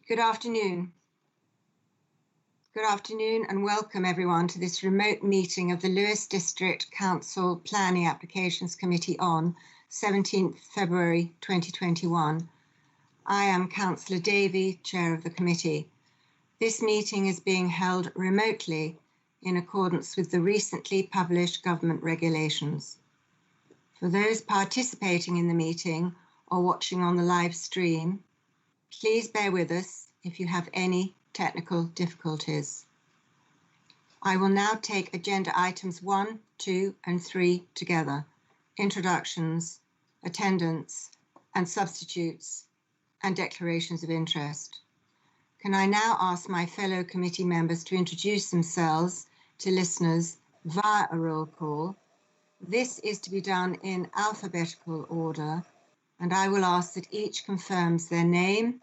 Good afternoon. Good afternoon and welcome everyone to this remote meeting of the Lewes District Council Planning Applications Committee on 17th February 2021. I am Councillor Davey, Chair of the committee. This meeting is being held remotely in accordance with the recently published government regulations. For those participating in the meeting or watching on the live stream, please bear with us if you have any technical difficulties. I will now take agenda items 1, 2 and 3 together: introductions, attendance and substitutes, and declarations of interest. Can I now ask my fellow committee members to introduce themselves to listeners via a roll call? This is to be done in alphabetical order, and I will ask that each confirms their name,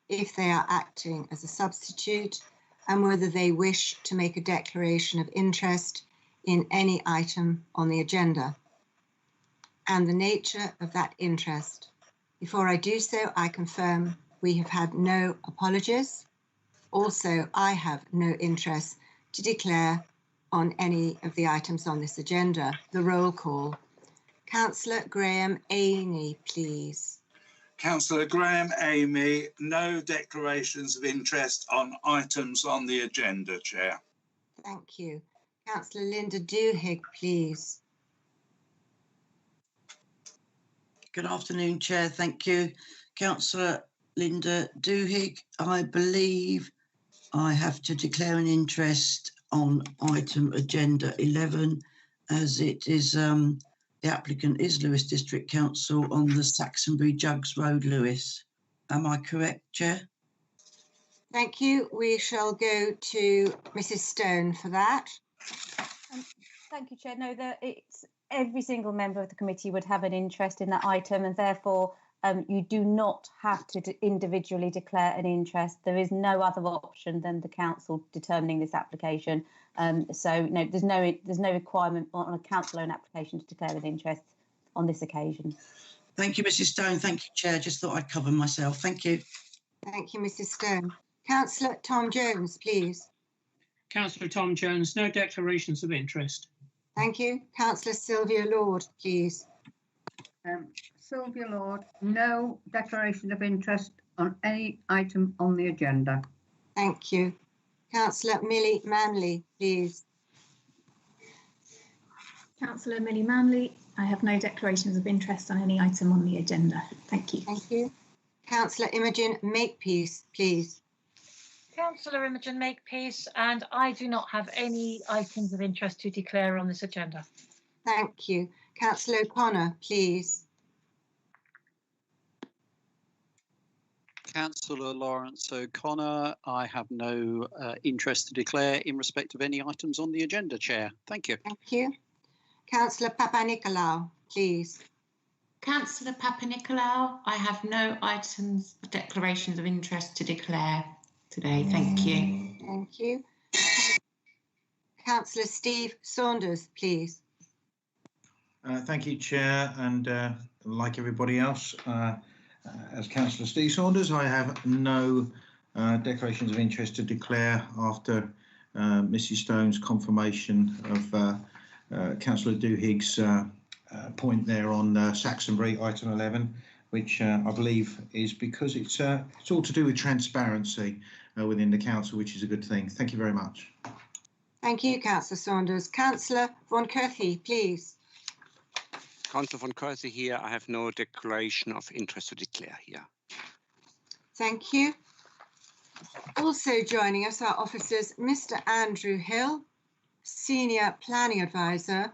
if they are acting as a substitute, and whether they wish to make a declaration of interest in any item on the agenda, and the nature of that interest. Before I do so, I confirm we have had no apologies. Also, I have no interest to declare on any of the items on this agenda. The roll call. Councillor Graham Amey, please. Councillor Graham Amey, no declarations of interest on items on the agenda, Chair. Thank you. Councillor Linda Doohig, please. Good afternoon, Chair. Thank you. Councillor Linda Doohig, I believe I have to declare an interest on item agenda 11, as it is the applicant is Lewes District Council on the Saxonbury Jugs Road, Lewes. Am I correct, Chair? Thank you. We shall go to Mrs. Stone for that. Thank you, Chair. No, it's every single member of the committee would have an interest in that item, and therefore you do not have to individually declare an interest. There is no other option than the council determining this application. So no, there's no requirement on a council-owned application to declare an interest on this occasion. Thank you, Mrs. Stone. Thank you, Chair. Just thought I'd cover myself. Thank you. Thank you, Mrs. Stone. Councillor Tom Jones, please. Councillor Tom Jones, no declarations of interest. Thank you. Councillor Sylvia Lord, please. Sylvia Lord, no declaration of interest on any item on the agenda. Thank you. Councillor Millie Manley, please. Councillor Millie Manley, I have no declarations of interest on any item on the agenda. Thank you. Thank you. Councillor Imogen Makepeace, please. Councillor Imogen Makepeace, and I do not have any items of interest to declare on this agenda. Thank you. Councillor O'Connor, please. Councillor Lawrence O'Connor, I have no interest to declare in respect of any items on the agenda, Chair. Thank you. Thank you. Councillor Papanikolaou, please. Councillor Papanikolaou, I have no items of declarations of interest to declare today. Thank you. Thank you. Councillor Steve Saunders, please. Thank you, Chair, and like everybody else, as Councillor Steve Saunders, I have no declarations of interest to declare after Mrs. Stone's confirmation of Councillor Doohig's point there on Saxonbury, item 11, which I believe is because it's all to do with transparency within the council, which is a good thing. Thank you very much. Thank you, Councillor Saunders. Councillor Von Kerthy, please. Councillor Von Kerthy here. I have no declaration of interest to declare here. Thank you. Also joining us are officers Mr. Andrew Hill, Senior Planning Advisor,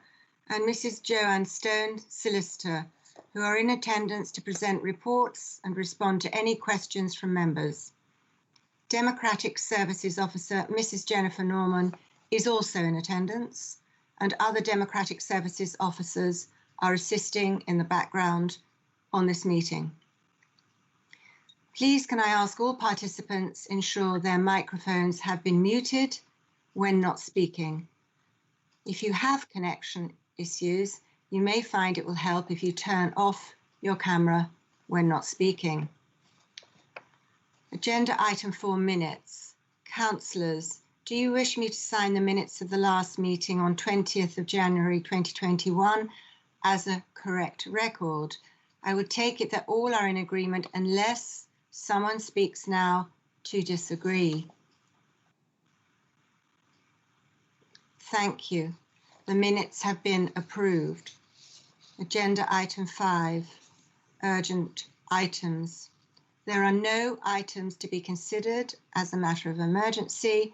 and Mrs. Joanne Stone, Solicitor, who are in attendance to present reports and respond to any questions from members. Democratic Services Officer Mrs. Jennifer Norman is also in attendance, and other Democratic Services officers are assisting in the background on this meeting. Please can I ask all participants ensure their microphones have been muted when not speaking. If you have connection issues, you may find it will help if you turn off your camera when not speaking. Agenda item 4, minutes. Councillors, do you wish me to sign the minutes of the last meeting on 20th of January 2021 as a correct record? I would take it that all are in agreement unless someone speaks now to disagree. Thank you. The minutes have been approved. Agenda item 5, urgent items. There are no items to be considered as a matter of emergency.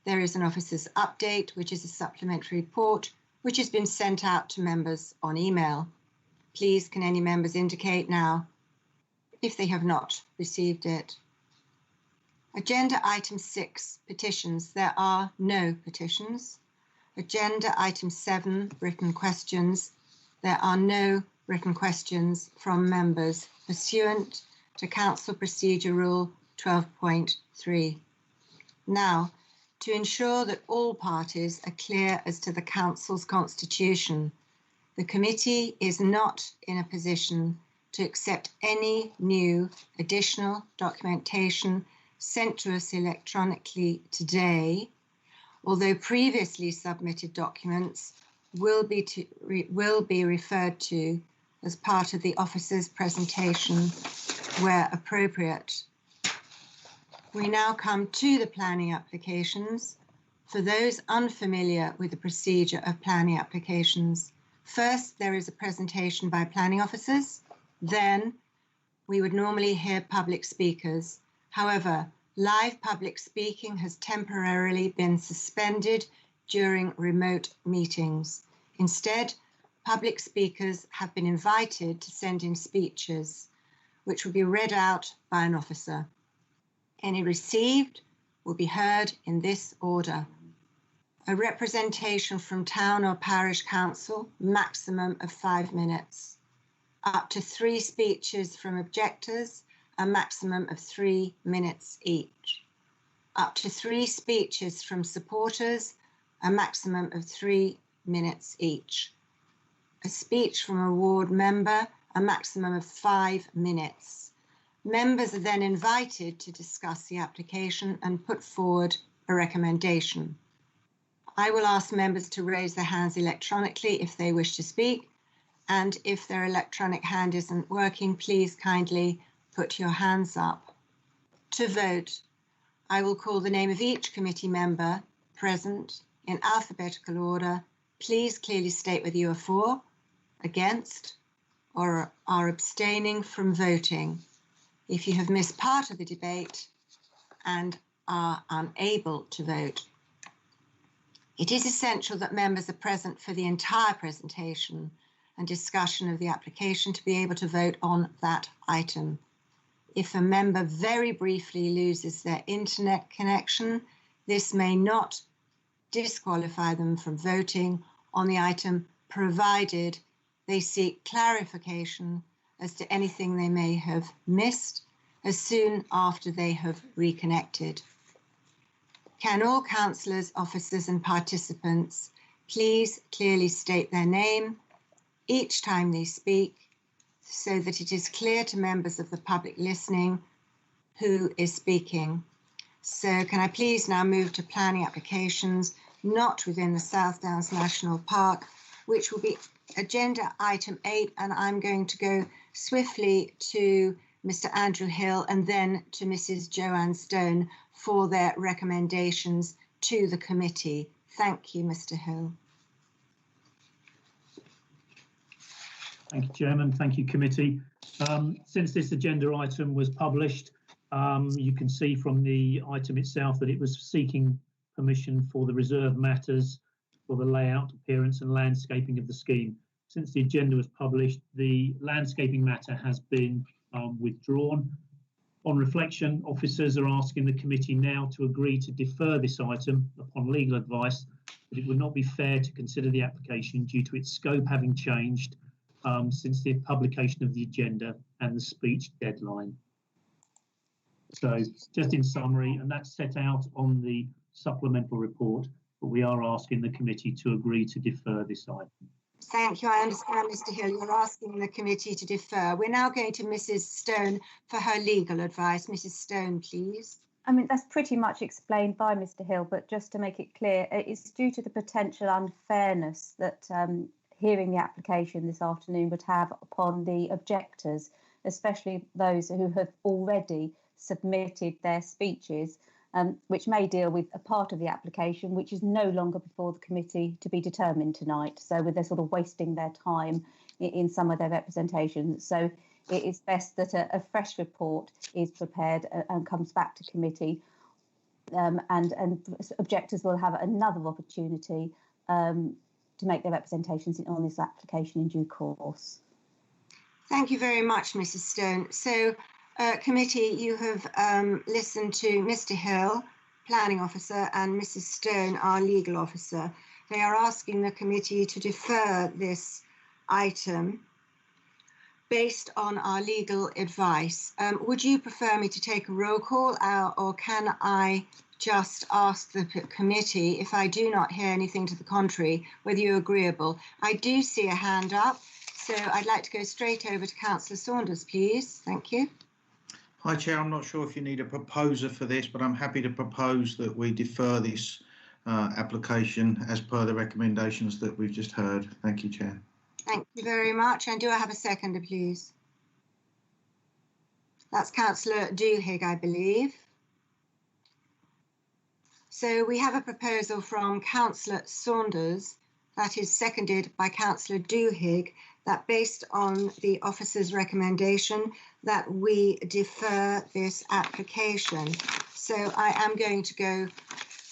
There is an officer's update, which is a supplementary report, which has been sent out to members on email. Please, can any members indicate now if they have not received it? Agenda item 6, petitions. There are no petitions. Agenda item 7, written questions. There are no written questions from members pursuant to Council Procedure Rule 12.3. Now, to ensure that all parties are clear as to the Council's constitution, the committee is not in a position to accept any new additional documentation sent to us electronically today, although previously submitted documents will be referred to as part of the officer's presentation where appropriate. We now come to the planning applications. For those unfamiliar with the procedure of planning applications, first there is a presentation by planning officers, then we would normally hear public speakers. However, live public speaking has temporarily been suspended during remote meetings. Instead, public speakers have been invited to send in speeches, which will be read out by an officer. Any received will be heard in this order. A representation from town or parish council, maximum of 5 minutes. Up to 3 speeches from objectors, a maximum of 3 minutes each. Up to 3 speeches from supporters, a maximum of 3 minutes each. A speech from a ward member, a maximum of 5 minutes. Members are then invited to discuss the application and put forward a recommendation. I will ask members to raise their hands electronically if they wish to speak, and if their electronic hand isn't working, please kindly put your hands up. To vote, I will call the name of each committee member present in alphabetical order. Please clearly state whether you are for, against, or are abstaining from voting. If you have missed part of the debate and are unable to vote. It is essential that members are present for the entire presentation and discussion of the application to be able to vote on that item. If a member very briefly loses their internet connection, this may not disqualify them from voting on the item, provided they seek clarification as to anything they may have missed as soon after they have reconnected. Can all councillors, officers and participants please clearly state their name each time they speak so that it is clear to members of the public listening who is speaking. So can I please now move to planning applications not within the South Downs National Park, which will be agenda item 8, and I'm going to go swiftly to Mr. Andrew Hill and then to Mrs. Joanne Stone for their recommendations to the committee. Thank you, Mr. Hill. Thank you, Chairman. Thank you, committee. Since this agenda item was published, you can see from the item itself that it was seeking permission for the reserve matters for the layout, appearance and landscaping of the scheme. Since the agenda was published, the landscaping matter has been withdrawn. On reflection, officers are asking the committee now to agree to defer this item upon legal advice, but it would not be fair to consider the application due to its scope having changed since the publication of the agenda and the speech deadline. So just in summary, and that's set out on the supplemental report, but we are asking the committee to agree to defer this item. Thank you. I understand, Mr. Hill, you're asking the committee to defer. We're now going to Mrs. Stone for her legal advice. Mrs. Stone, please. I mean, that's pretty much explained by Mr. Hill, but just to make it clear, it's due to the potential unfairness that hearing the application this afternoon would have upon the objectors, especially those who have already submitted their speeches, which may deal with a part of the application which is no longer before the committee to be determined tonight. So they're sort of wasting their time in some of their representations. So it is best that a fresh report is prepared and comes back to committee, and objectors will have another opportunity to make their representations on this application in due course. Thank you very much, Mrs. Stone. So, committee, you have listened to Mr. Hill, Planning Officer, and Mrs. Stone, our Legal Officer. They are asking the committee to defer this item based on our legal advice. Would you prefer me to take a roll call, or can I just ask the committee, if I do not hear anything to the contrary, whether you're agreeable? I do see a hand up, so I'd like to go straight over to Councillor Saunders, please. Thank you. Hi, Chair. I'm not sure if you need a proposer for this, but I'm happy to propose that we defer this application as per the recommendations that we've just heard. Thank you, Chair. Thank you very much. And do I have a seconder, please? That's Councillor Duhigg, I believe. So we have a proposal from Councillor Saunders that is seconded by Councillor Duhigg, that based on the officer's recommendation that we defer this application. So I am going to go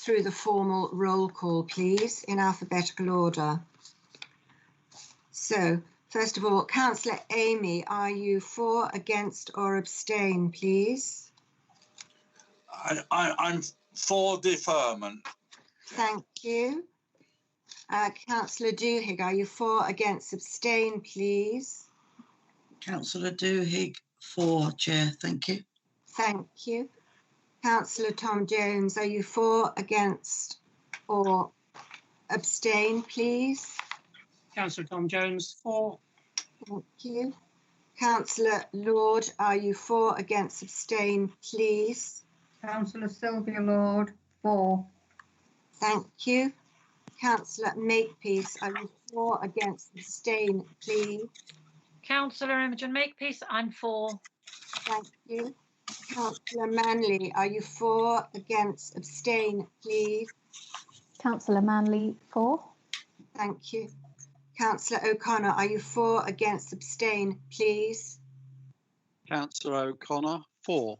through the formal roll call, please, in alphabetical order. So, first of all, Councillor Amy, are you for, against, or abstain, please? I'm for deferment. Thank you. Councillor Duhigg, are you for, against, abstain, please? Councillor Duhigg, for, Chair. Thank you. Thank you. Councillor Tom Jones, are you for, against, or abstain, please? Councillor Tom Jones, for. Thank you. Councillor Lord, are you for, against, abstain, please? Councillor Sylvia Lord, for. Thank you. Councillor Makepeace, are you for, against, abstain, please? Councillor Imogen Makepeace, I'm for. Thank you. Councillor Manley, are you for, against, abstain, please? Councillor Manley, for. Thank you. Councillor O'Connor, are you for, against, abstain, please? Councillor O'Connor, for.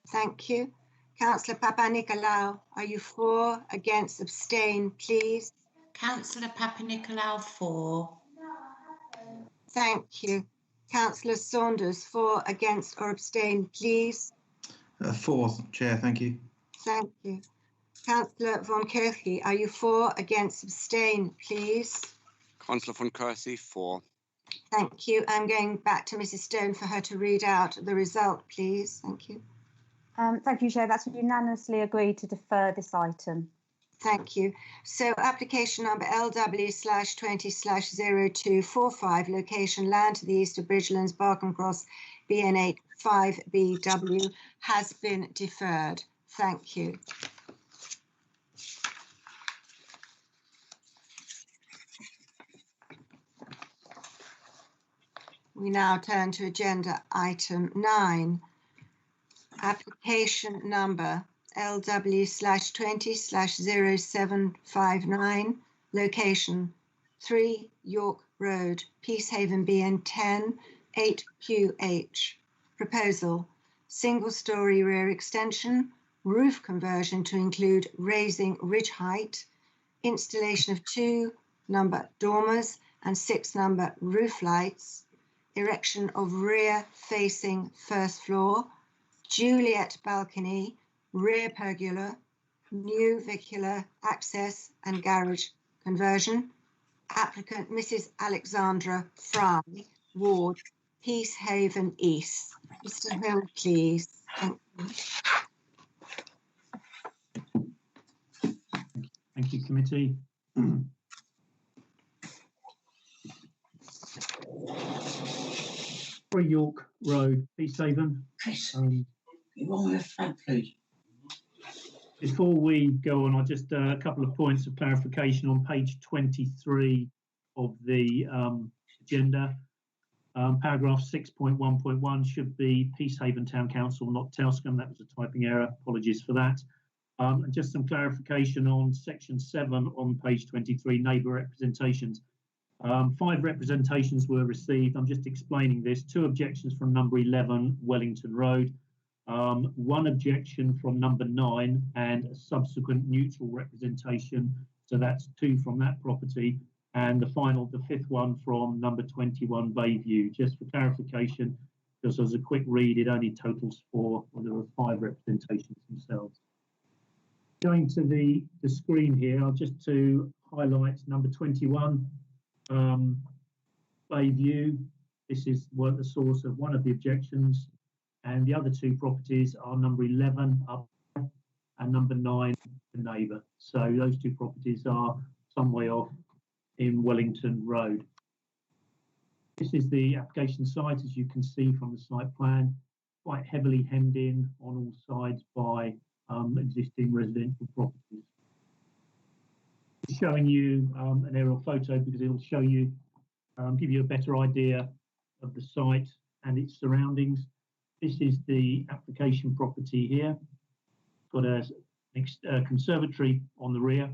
Thank you. Councillor Papanikolaou, are you for, against, abstain, please? Councillor Papanikolaou, for. Thank you. Councillor Saunders, for, against, or abstain, please? For, Chair. Thank you. Thank you. Councillor Von Kirche, are you for, against, abstain, please? Councillor von Kersey, for. Thank you. I'm going back to Mrs. Stone for her to read out the result, please. Thank you. Thank you, Chair. That's unanimously agreed to defer this item. Thank you. So application number LW/20/0245, location land to the east of Bridgelands, Barkham Cross, BN8 5BW, has been deferred. Thank you. We now turn to agenda item 9, application number LW/20/0759, location 3 York Road, Peacehaven, BN10 8QH. Proposal: single-storey rear extension, roof conversion to include raising ridge height, installation of 2 number dormers and 6 number roof lights, erection of rear-facing first floor, Juliet balcony, rear pergola, new vehicular access and garage conversion. Applicant Mrs. Alexandra Fry, Ward, Peacehaven East. Mr. Hill, please. Thank you. Thank you, committee. 3 York Road, Peacehaven. Before we go on, I'll just a couple of points of clarification on page 23 of the agenda. Paragraph 6.1.1 should be Peacehaven Town Council, not Telscombe. That was a typing error. Apologies for that. And just some clarification on section 7 on page 23, neighbour representations. 5 representations were received. I'm just explaining this. 2 objections from number 11, Wellington Road. 1 objection from number 9 and a subsequent neutral representation. So that's 2 from that property. And the 5th one from number 21, Bayview. Just for clarification, because as a quick read, it only totals 4, or there are 5 representations themselves. Going to the screen here, I'll just to highlight number 21, Bayview. This is the source of one of the objections, and the other 2 properties are number 11 up and number 9, the neighbour. So those 2 properties are some way off in Wellington Road. This is the application site, as you can see from the site plan, quite heavily hemmed in on all sides by existing residential properties. Showing you an aerial photo because it will show you, give you a better idea of the site and its surroundings. This is the application property here. Got a conservatory on the rear.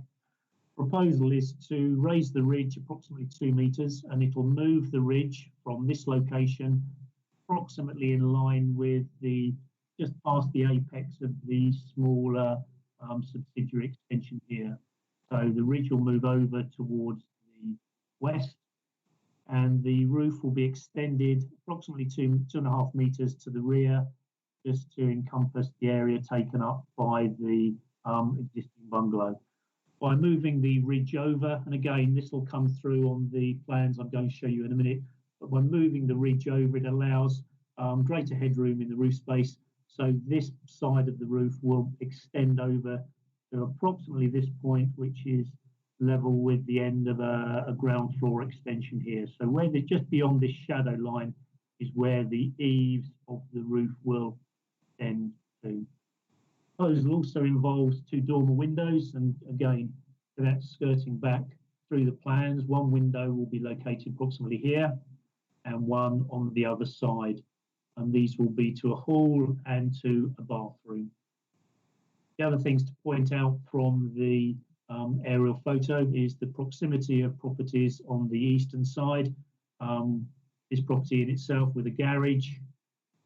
Proposal is to raise the ridge approximately 2 metres, and it will move the ridge from this location approximately in line with the just past the apex of the smaller subsidiary extension here. So the ridge will move over towards the west, and the roof will be extended approximately 2.5 metres to the rear, just to encompass the area taken up by the existing bungalow. By moving the ridge over, and again, this will come through on the plans I'm going to show you in a minute, but by moving the ridge over, it allows greater headroom in the roof space. So this side of the roof will extend over to approximately this point, which is level with the end of a ground floor extension here. So where they're just beyond this shadow line is where the eaves of the roof will extend to. Proposal also involves 2 dormer windows, and again, that's skirting back through the plans. 1 window will be located approximately here, and 1 on the other side. And these will be to a hall and to a bathroom. The other things to point out from the aerial photo is the proximity of properties on the eastern side. This property in itself with a garage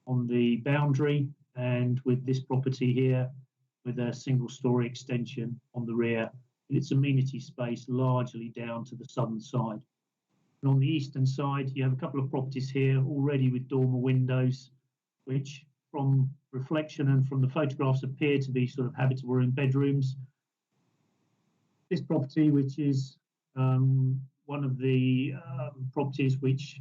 on the boundary, and with this property here with a single-storey extension on the rear. Its amenity space largely down to the southern side. And on the eastern side, you have a couple of properties here already with dormer windows, which from reflection and from the photographs appear to be sort of habitable room bedrooms. This property, which is one of the properties which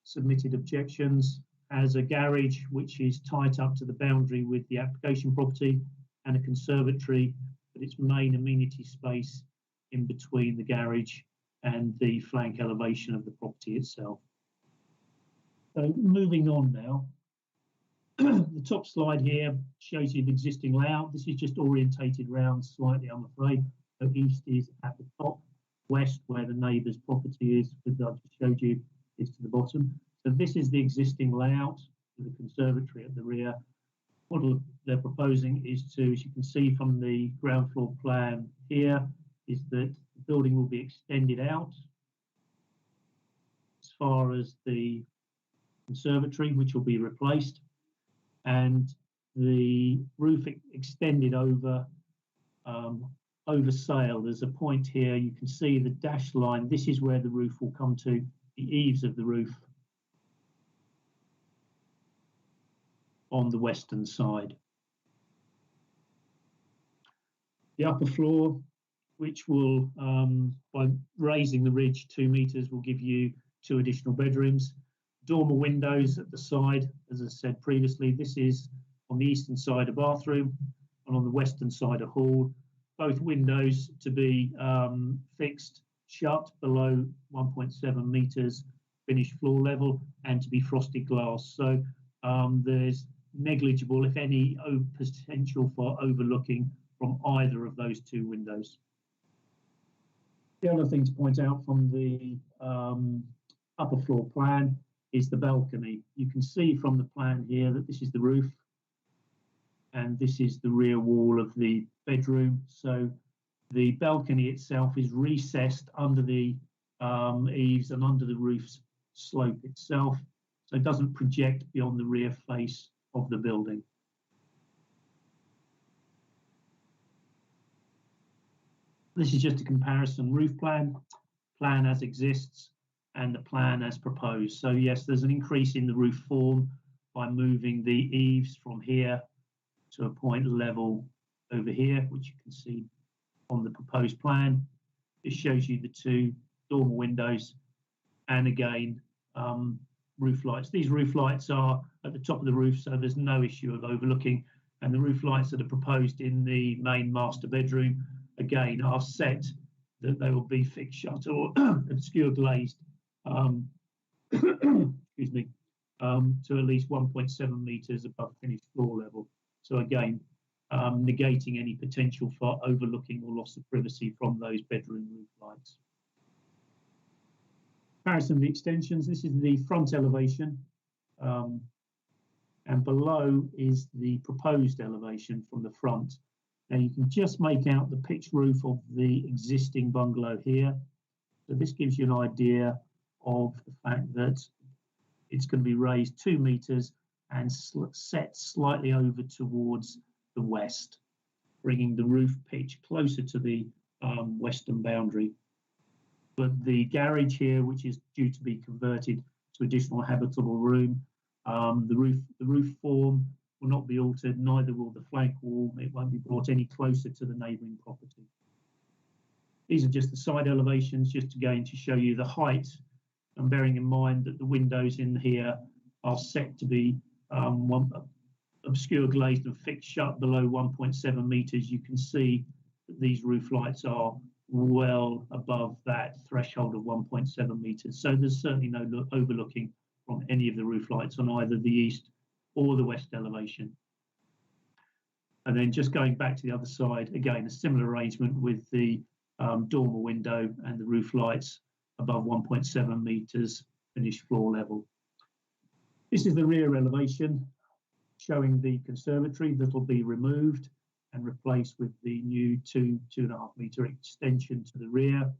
submitted objections, has a garage which is tight up to the boundary with the application property, and a conservatory, but its main amenity space in between the garage and the flank elevation of the property itself. So moving on now, the top slide here shows you the existing layout. This is just orientated round slightly, I'm afraid. So east is at the top, west where the neighbour's property is, which I just showed you, is to the bottom. So this is the existing layout with the conservatory at the rear. What they're proposing is to, as you can see from the ground floor plan here, is that the building will be extended out as far as the conservatory, which will be replaced, and the roof extended over over sail. There's a point here, you can see the dashed line. This is where the roof will come to, the eaves of the roof on the western side. The upper floor, which will, by raising the ridge 2 metres, will give you 2 additional bedrooms. Dormer windows at the side, as I said previously. This is on the eastern side a bathroom, and on the western side a hall. Both windows to be fixed shut below 1.7 metres finished floor level and to be frosted glass. So there's negligible, if any, potential for overlooking from either of those two windows. The other thing to point out from the upper floor plan is the balcony. You can see from the plan here that this is the roof and this is the rear wall of the bedroom. So the balcony itself is recessed under the eaves and under the roof's slope itself, so it doesn't project beyond the rear face of the building. This is just a comparison roof plan as exists and the plan as proposed. So yes, there's an increase in the roof form by moving the eaves from here to a point level over here, which you can see on the proposed plan. This shows you the two dormer windows and again roof lights. These roof lights are at the top of the roof, so there's no issue of overlooking, and the roof lights that are proposed in the main master bedroom again are set that they will be fixed shut or obscure glazed excuse me, to at least 1.7 meters above finished floor level. So again, negating any potential for overlooking or loss of privacy from those bedroom roof lights. Comparison of the extensions. This is the front elevation, and below is the proposed elevation from the front. Now you can just make out the pitched roof of the existing bungalow here. So this gives you an idea of the fact that it's going to be raised 2 meters and set slightly over towards the west, bringing the roof pitch closer to the western boundary. But the garage here, which is due to be converted to additional habitable room, the roof form will not be altered, neither will the flank wall. It won't be brought any closer to the neighbouring property. These are just the side elevations, just again to show you the height, and bearing in mind that the windows in here are set to be obscure glazed and fixed shut below 1.7 meters. You can see that these roof lights are well above that threshold of 1.7 meters. So there's certainly no overlooking from any of the roof lights on either the east or the west elevation. And then just going back to the other side, again, a similar arrangement with the dormer window and the roof lights above 1.7 meters finished floor level. This is the rear elevation showing the conservatory that will be removed and replaced with the new 2.5 meter extension to the rear.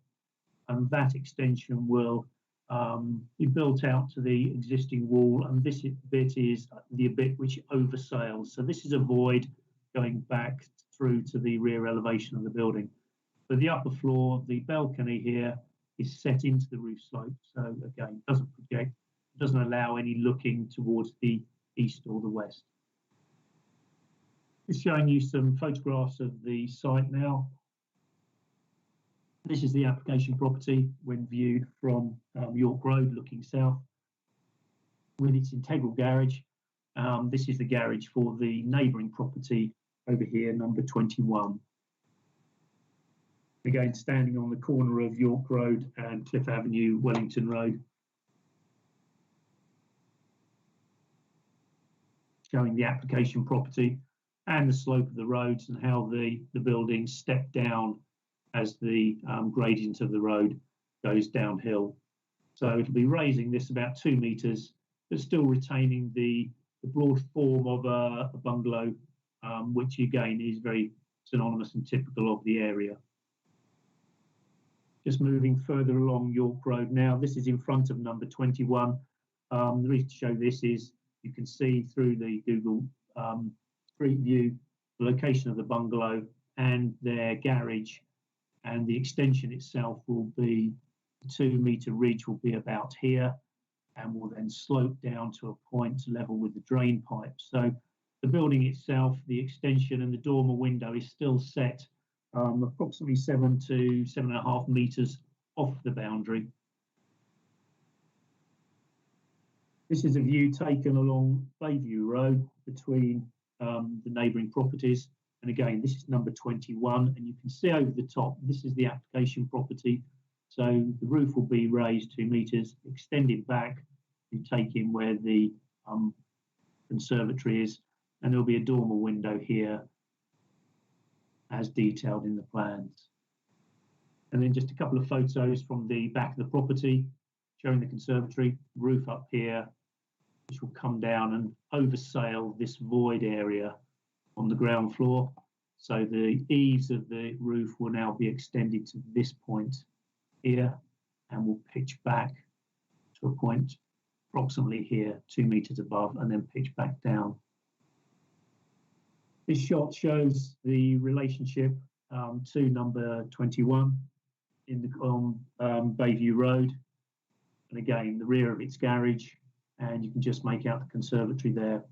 And that extension will be built out to the existing wall, and this bit is the bit which oversails. So this is a void going back through to the rear elevation of the building. For the upper floor, the balcony here is set into the roof slope. So again, doesn't project, doesn't allow any looking towards the east or the west. Just showing you some photographs of the site now. This is the application property when viewed from York Road looking south with its integral garage. This is the garage for the neighbouring property over here, number 21. Again, standing on the corner of York Road and Cliff Avenue, Wellington Road. Showing the application property and the slope of the roads and how the buildings step down as the gradient of the road goes downhill. So it'll be raising this about 2 meters, but still retaining the broad form of a bungalow, which again is very synonymous and typical of the area. Just moving further along York Road now, this is in front of number 21. The reason to show this is you can see through the Google Street View the location of the bungalow and their garage, and the extension itself will be, the 2 meter ridge will be about here and will then slope down to a point level with the drain pipe. So the building itself, the extension and the dormer window is still set approximately 7 to 7.5 meters off the boundary. This is a view taken along Bayview Road between the neighbouring properties. And again, this is number 21, and you can see over the top, this is the application property. So the roof will be raised 2 metres, extended back to take in where the conservatory is, and there'll be a dormer window here as detailed in the plans. And then just a couple of photos from the back of the property showing the conservatory, roof up here, which will come down and oversail this void area on the ground floor. So the eaves of the roof will now be extended to this point here and will pitch back to a point approximately here, 2 metres above, and then pitch back down. This shot shows the relationship to number 21 in the Bayview Road. And again, the rear of its garage, and you can just make out the conservatory there.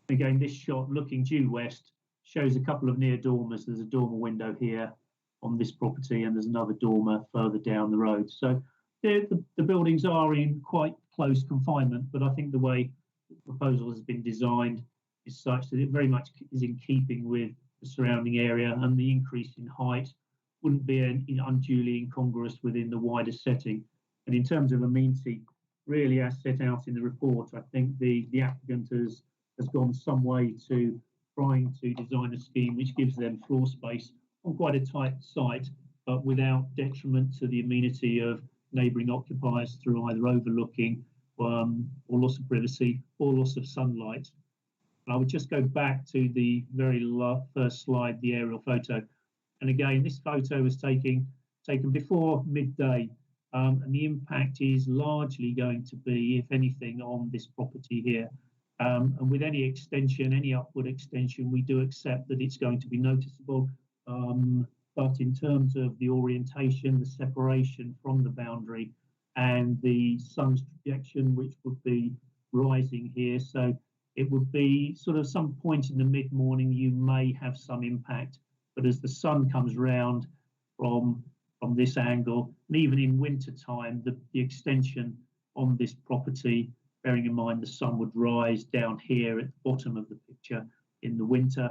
Again, this shot looking due west shows a couple of near dormers. There's a dormer window here on this property, and there's another dormer further down the road. So the buildings are in quite close confinement, but I think the way the proposal has been designed is such that it very much is in keeping with the surrounding area, and the increase in height wouldn't be unduly incongruous within the wider setting. And in terms of amenity, really as set out in the report, I think the applicant has gone some way to trying to design a scheme which gives them floor space on quite a tight site, but without detriment to the amenity of neighbouring occupiers through either overlooking or loss of privacy or loss of sunlight. And I would just go back to the very first slide, the aerial photo. And again, this photo was taken before midday, and the impact is largely going to be, if anything, on this property here. And with any extension, any upward extension, we do accept that it's going to be noticeable. But in terms of the orientation, the separation from the boundary, and the sun's projection, which would be rising here, so it would be sort of some point in the mid-morning, you may have some impact. But as the sun comes round from this angle, and even in winter time, the extension on this property, bearing in mind the sun would rise down here at the bottom of the picture in the winter,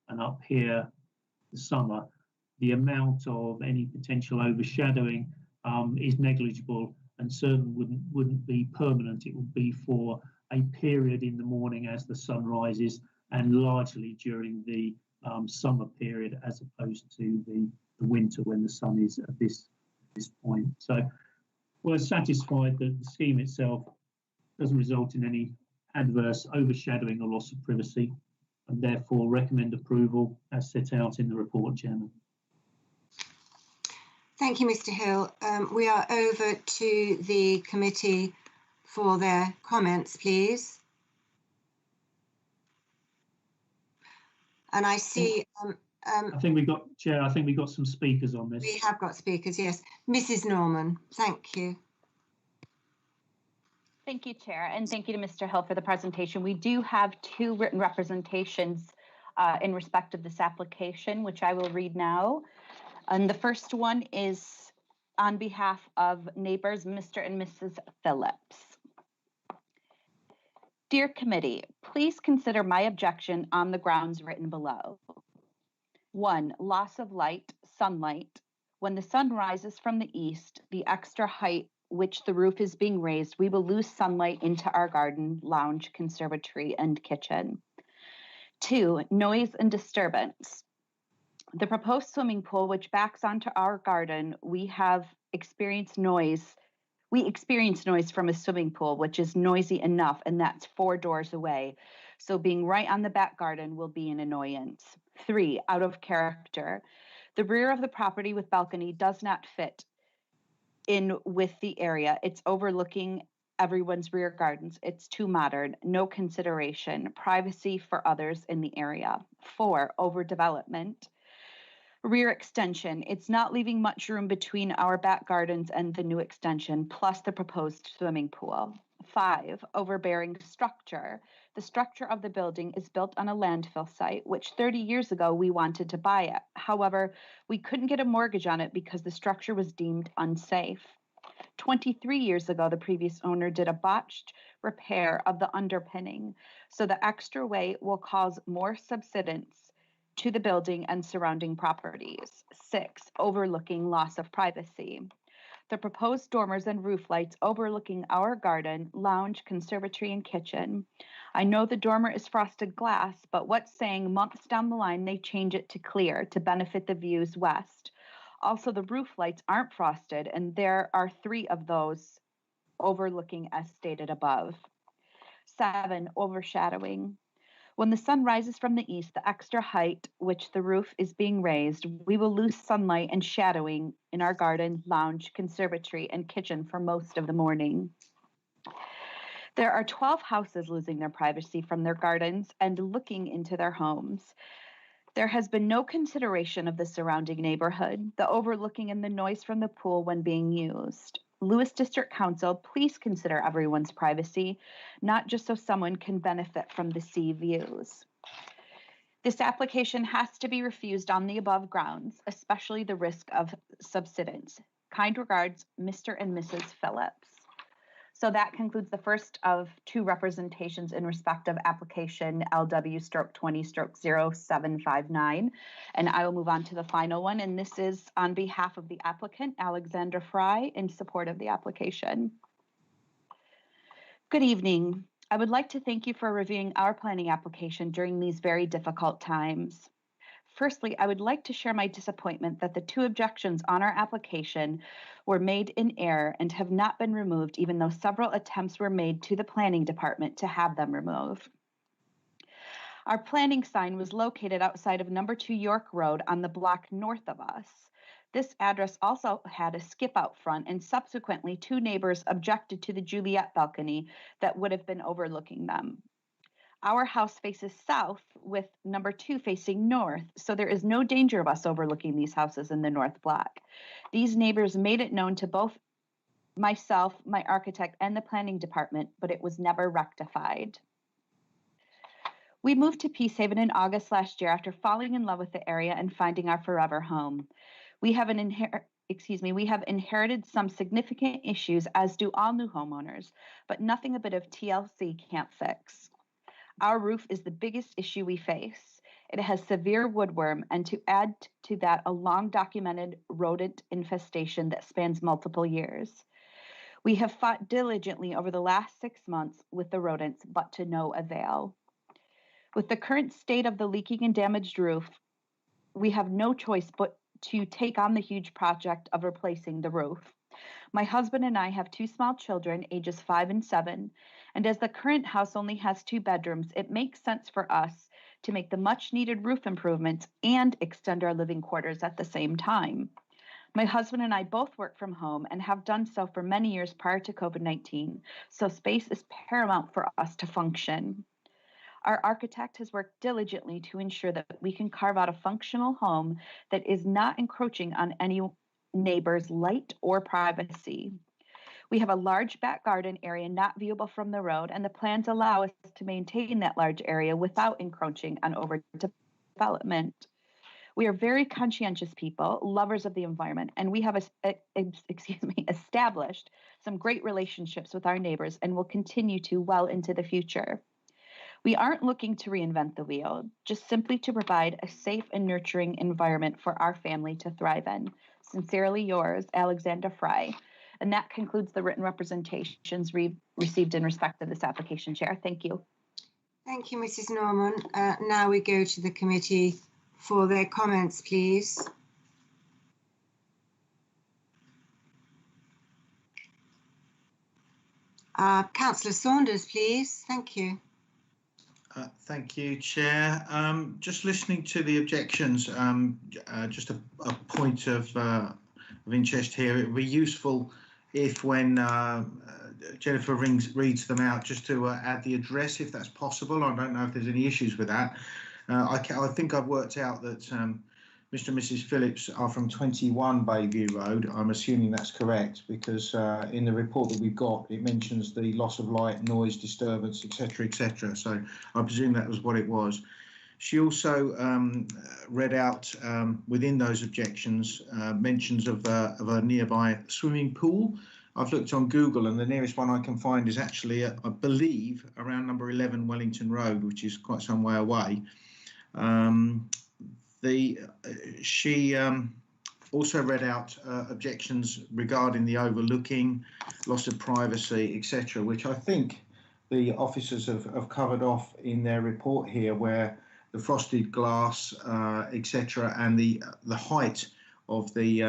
and up here the summer, the amount of any potential overshadowing is negligible, and certainly wouldn't be permanent. It would be for a period in the morning as the sun rises, and largely during the summer period, as opposed to the winter when the sun is at this point. So we're satisfied that the scheme itself doesn't result in any adverse overshadowing or loss of privacy, and therefore recommend approval as set out in the report, Chairman. Thank you, Mr. Hill. We are over to the committee for their comments, please. And I see... I think we've got, Chair, I think we've got some speakers on this. We have got speakers, yes. Mrs. Norman, thank you. Thank you, Chair, and thank you to Mr. Hill for the presentation. We do have 2 written representations in respect of this application, which I will read now. And the first one is on behalf of neighbors, Mr. and Mrs. Phillips. Dear committee, please consider my objection on the grounds written below. 1, loss of light, sunlight. When the sun rises from the east, the extra height which the roof is being raised, we will lose sunlight into our garden, lounge, conservatory, and kitchen. 2, noise and disturbance. The proposed swimming pool, which backs onto our garden, we experience noise from a swimming pool, which is noisy enough, and that's 4 doors away. So being right on the back garden will be an annoyance. 3, out of character. The rear of the property with balcony does not fit in with the area. It's overlooking everyone's rear gardens. It's too modern. No consideration. Privacy for others in the area. 4, overdevelopment. Rear extension. It's not leaving much room between our back gardens and the new extension, plus the proposed swimming pool. 5, overbearing structure. The structure of the building is built on a landfill site, which 30 years ago we wanted to buy it. However, we couldn't get a mortgage on it because the structure was deemed unsafe. 23 years ago, the previous owner did a botched repair of the underpinning, so the extra weight will cause more subsidence to the building and surrounding properties. 6, overlooking, loss of privacy. The proposed dormers and roof lights overlooking our garden, lounge, conservatory, and kitchen. I know the dormer is frosted glass, but what's saying months down the line they change it to clear to benefit the views west. Also, the roof lights aren't frosted, and there are 3 of those overlooking as stated above. 7, overshadowing. When the sun rises from the east, the extra height which the roof is being raised, we will lose sunlight and shadowing in our garden, lounge, conservatory, and kitchen for most of the morning. There are 12 houses losing their privacy from their gardens and looking into their homes. There has been no consideration of the surrounding neighborhood, the overlooking, and the noise from the pool when being used. Lewis District Council, please consider everyone's privacy, not just so someone can benefit from the sea views. This application has to be refused on the above grounds, especially the risk of subsidence. Kind regards, Mr. and Mrs. Phillips. So that concludes the first of 2 representations in respect of application LW-20/0759. And I will move on to the final one. And this is on behalf of the applicant, Alexandra Fry, in support of the application. Good evening. I would like to thank you for reviewing our planning application during these very difficult times. Firstly, I would like to share my disappointment that the 2 objections on our application were made in error and have not been removed, even though several attempts were made to the planning department to have them removed. Our planning sign was located outside of number 2 York Road on the block north of us. This address also had a skip out front, and subsequently 2 neighbors objected to the Juliet balcony that would have been overlooking them. Our house faces south with number 2 facing north, so there is no danger of us overlooking these houses in the north block. These neighbors made it known to both myself, my architect, and the planning department, but it was never rectified. We moved to Peacehaven in August last year after falling in love with the area and finding our forever home. We have inherited some significant issues, as do all new homeowners, but nothing a bit of TLC can't fix. Our roof is the biggest issue we face. It has severe woodworm, and to add to that, a long documented rodent infestation that spans multiple years. We have fought diligently over the last 6 months with the rodents, but to no avail. With the current state of the leaking and damaged roof, we have no choice but to take on the huge project of replacing the roof. My husband and I have 2 small children, ages 5 and 7, and as the current house only has 2 bedrooms, it makes sense for us to make the much needed roof improvements and extend our living quarters at the same time. My husband and I both work from home and have done so for many years prior to COVID-19, so space is paramount for us to function. Our architect has worked diligently to ensure that we can carve out a functional home that is not encroaching on any neighbor's light or privacy. We have a large back garden area not viewable from the road, and the plans allow us to maintain that large area without encroaching on overdevelopment. We are very conscientious people, lovers of the environment, and we have established some great relationships with our neighbors and will continue to well into the future. We aren't looking to reinvent the wheel, just simply to provide a safe and nurturing environment for our family to thrive in. Sincerely yours, Alexandra Fry. And that concludes the written representations received in respect of this application, Chair. Thank you. Thank you, Mrs. Norman. Now we go to the committee for their comments, please. Councillor Saunders, please. Thank you. Thank you, Chair. Just listening to the objections, just a point of interest here. It would be useful if when Jennifer reads them out, just to add the address if that's possible. I don't know if there's any issues with that. I think I've worked out that Mr. and Mrs. Phillips are from 21 Bayview Road. I'm assuming that's correct because in the report that we've got, it mentions the loss of light, noise, disturbance, etc., etc. So I presume that was what it was. She also read out within those objections mentions of a nearby swimming pool. I've looked on Google and the nearest one I can find is actually, I believe, around number 11 Wellington Road, which is quite some way away. She also read out objections regarding the overlooking, loss of privacy, etc., which I think the officers have covered off in their report here, where the frosted glass, etc., and the height of the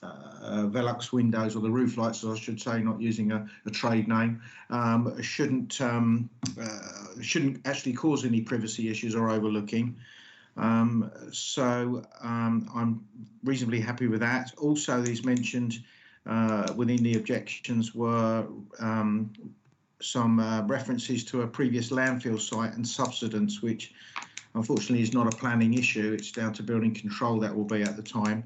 Velux windows, or the roof lights, as I should say, not using a trade name, shouldn't actually cause any privacy issues or overlooking. So I'm reasonably happy with that. Also, these mentioned within the objections were some references to a previous landfill site and subsidence, which unfortunately is not a planning issue. It's down to building control that will be at the time.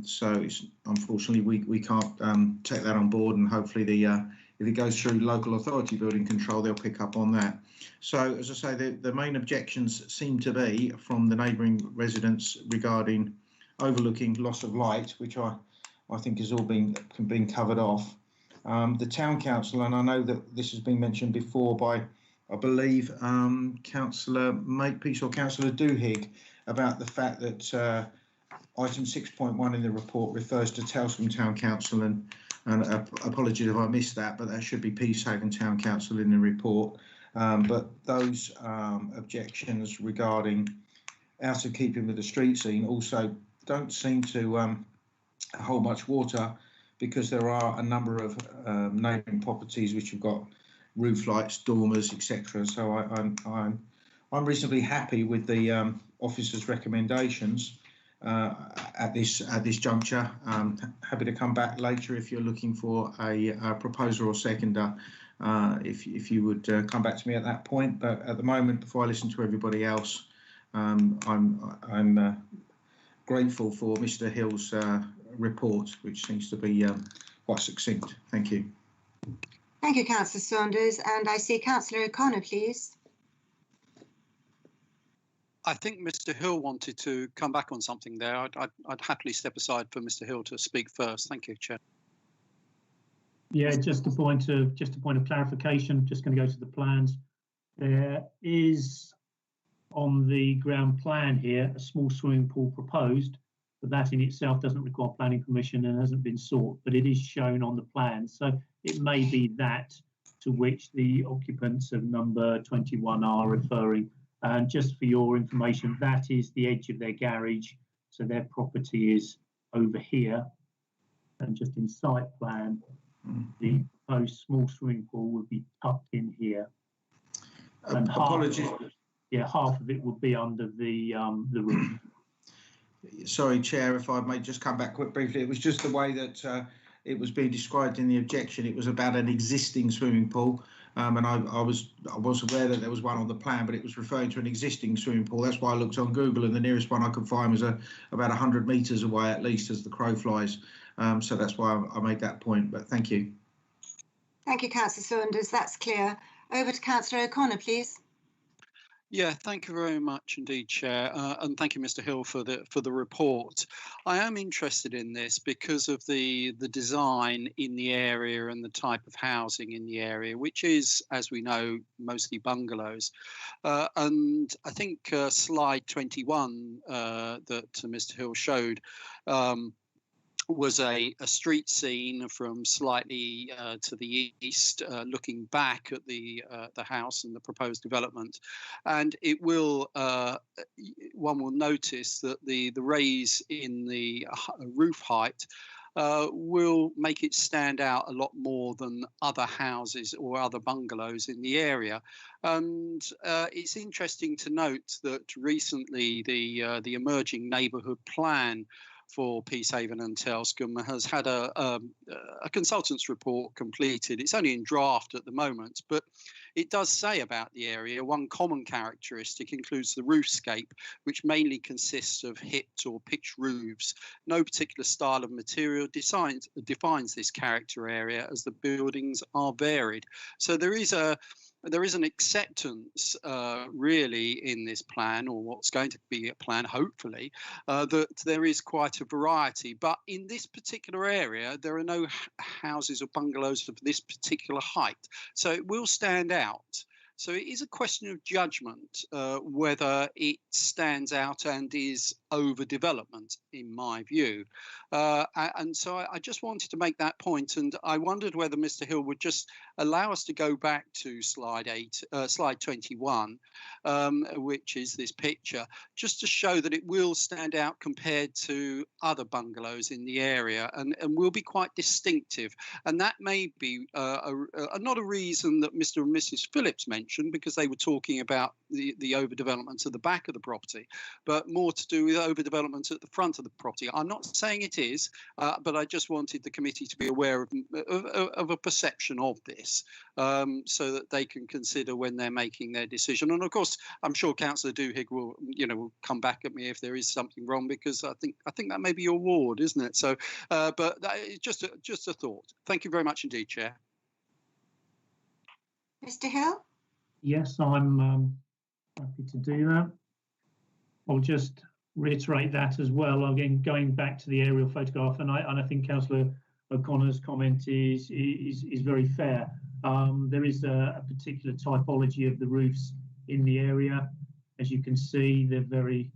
So it's, unfortunately we can't take that on board, and hopefully if it goes through local authority building control, they'll pick up on that. So as I say, the main objections seem to be from the neighbouring residents regarding overlooking, loss of light, which I think has all been covered off. The town council, and I know that this has been mentioned before by, I believe, Councillor Makepeace or Councillor Duhigg, about the fact that item 6.1 in the report refers to Telscombe Town Council, and apologies if I missed that, but that should be Peacehaven Town Council in the report. But those objections regarding out of keeping with the street scene also don't seem to hold much water, because there are a number of neighbouring properties which have got roof lights, dormers, etc. So I'm reasonably happy with the officer's recommendations at this juncture. Happy to come back later if you're looking for a proposer or seconder, if you would come back to me at that point. But at the moment, before I listen to everybody else, I'm grateful for Mr. Hill's report, which seems to be quite succinct. Thank you. Thank you, Councillor Saunders. And I see Councillor O'Connor, please. I think Mr. Hill wanted to come back on something there. I'd happily step aside for Mr. Hill to speak first. Thank you, Chair. Yeah, just a point of clarification. Just going to go to the plans. There is on the ground plan here a small swimming pool proposed, but that in itself doesn't require planning permission and hasn't been sought, but it is shown on the plan. So it may be that to which the occupants of number 21 are referring. And just for your information, that is the edge of their garage. So their property is over here. And just in site plan, the proposed small swimming pool would be tucked in here. And apologies. Half of it would be under the roof. Sorry, Chair, if I may just come back quick briefly. It was just the way that it was being described in the objection. It was about an existing swimming pool. And I was aware that there was one on the plan, but it was referring to an existing swimming pool. That's why I looked on Google, and the nearest one I could find was about 100 metres away, at least, as the crow flies. So that's why I made that point. But thank you. Thank you, Councillor Saunders. That's clear. Over to Councillor O'Connor, please. Yeah, thank you very much indeed, Chair, and thank you, Mr. Hill, for the report. I am interested in this because of the design in the area and the type of housing in the area, which is, as we know, mostly bungalows. And I think slide 21 that Mr. Hill showed was a street scene from slightly to the east, looking back at the house and the proposed development, and it will one will notice that the raise in the roof height will make it stand out a lot more than other houses or other bungalows in the area. And it's interesting to note that recently the emerging neighbourhood plan for Peacehaven and Telscombe has had a consultant's report completed. It's only in draft at the moment, but it does say about the area one common characteristic includes the roofscape, which mainly consists of hipped or pitched roofs. No particular style of material defines this character area, as the buildings are varied. So there is an acceptance really in this plan, or what's going to be a plan, hopefully, that there is quite a variety. But in this particular area, there are no houses or bungalows of this particular height. So it will stand out. So it is a question of judgment whether it stands out and is overdevelopment, in my view. And so I just wanted to make that point, and I wondered whether Mr. Hill would just allow us to go back to slide 21, which is this picture, just to show that it will stand out compared to other bungalows in the area, and will be quite distinctive. And that may be not a reason that Mr. and Mrs. Phillips mentioned, because they were talking about the overdevelopment at the back of the property, but more to do with overdevelopment at the front of the property. I'm not saying it is, but I just wanted the committee to be aware of a perception of this, so that they can consider when they're making their decision. And of course, I'm sure Councillor Duhigg will come back at me if there is something wrong, because I think that may be your ward, isn't it? So, but just a thought. Thank you very much indeed, Chair. Mr. Hill? Yes, I'm happy to do that. I'll just reiterate that as well. Again, going back to the aerial photograph, and I think Councillor O'Connor's comment is very fair. There is a particular typology of the roofs in the area. As you can see, they're very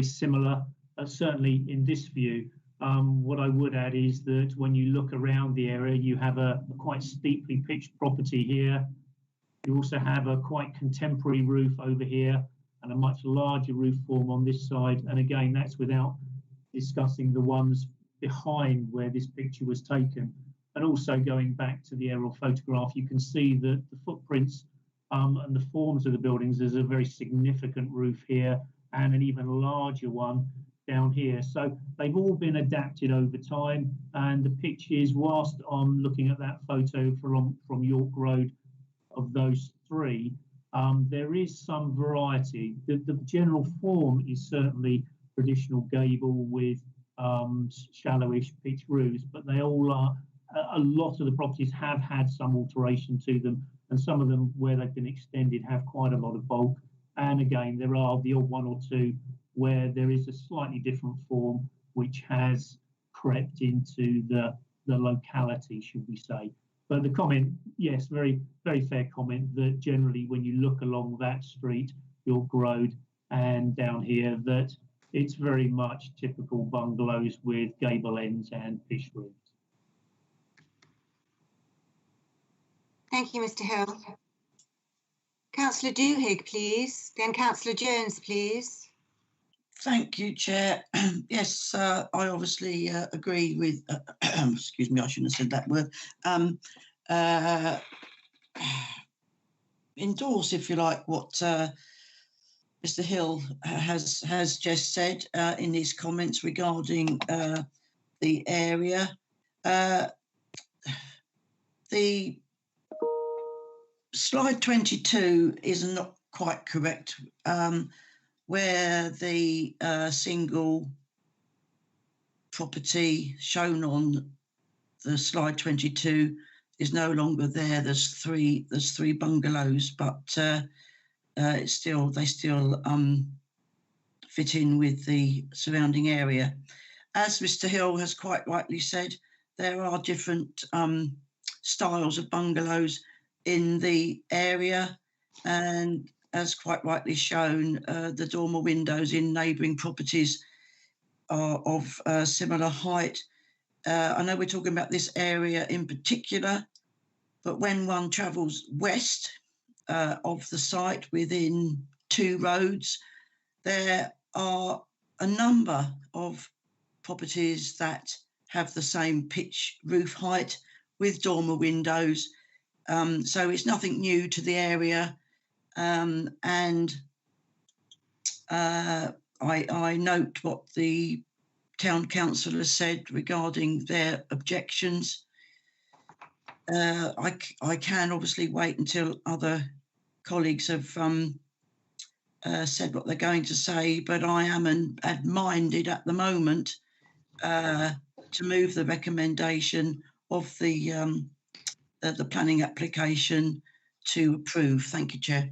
similar. Certainly in this view. What I would add is that when you look around the area, you have a quite steeply pitched property here. You also have a quite contemporary roof over here and a much larger roof form on this side. And again, that's without discussing the ones behind where this picture was taken. And also going back to the aerial photograph, you can see that the footprints and the forms of the buildings. There's a very significant roof here and an even larger one down here. So they've all been adapted over time, and the pictures, whilst I'm looking at that photo from York Road of those three, there is some variety. The general form is certainly traditional gable with shallowish pitched roofs, but they all are, a lot of the properties have had some alteration to them, and some of them where they've been extended have quite a lot of bulk. And again, there are the odd one or two where there is a slightly different form which has crept into the locality, should we say. But the comment, yes, very, very fair comment, that generally when you look along that street, York Road and down here, that it's very much typical bungalows with gable ends and pitched roofs. Thank you, Mr. Hill. Councillor Duhigg, please. Then Councillor Jones, please. Thank you, Chair. Yes, I obviously agree with, excuse me, I shouldn't have said that word, endorse, if you like, what Mr. Hill has just said in his comments regarding the area. The slide 22 is not quite correct, where the single property shown on the slide 22 is no longer there. There's three bungalows, but they still fit in with the surrounding area. As Mr. Hill has quite rightly said, there are different styles of bungalows in the area, and as quite rightly shown, the dormer windows in neighbouring properties are of similar height. I know we're talking about this area in particular, but when one travels west of the site within 2 roads, there are a number of properties that have the same pitch roof height with dormer windows. So it's nothing new to the area. And I note what the town council has said regarding their objections. I can obviously wait until other colleagues have said what they're going to say, but I am minded at the moment to move the recommendation of the planning application to approve. Thank you, Chair.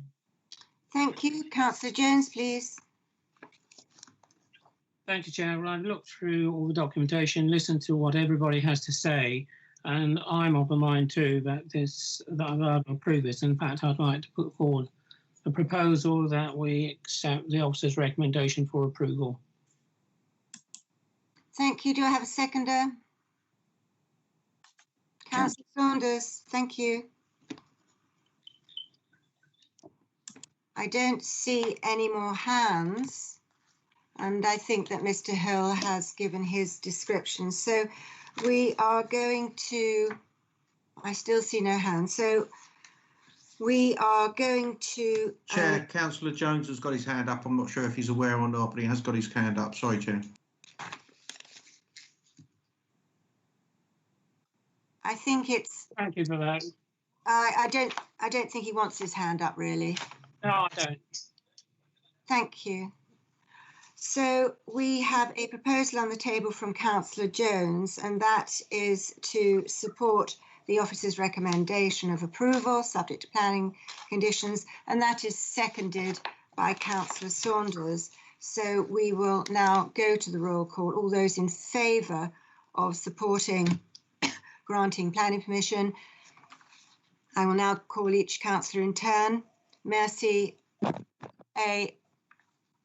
Thank you. Councillor Jones, please. Thank you, Chair. Well, I've looked through all the documentation, listened to what everybody has to say, And I'm of the mind too that I'd approve this. In fact, I'd like to put forward a proposal that we accept the officer's recommendation for approval. Thank you. Do I have a seconder? Councillor Saunders, thank you. I don't see any more hands, and I think that Mr. Hill has given his description. So we are going to, I still see no hands. So we are going to... Chair, Councillor Jones has got his hand up. I'm not sure if he's aware or not, but he has got his hand up. Sorry, Chair. I think it's... Thank you for that. I don't think he wants his hand up, really. No, I don't. Thank you. So we have a proposal on the table from Councillor Jones, and that is to support the officer's recommendation of approval subject to planning conditions, and that is seconded by Councillor Saunders. So we will now go to the roll call. All those in favour of supporting granting planning permission. I will now call each councillor in turn. May I see a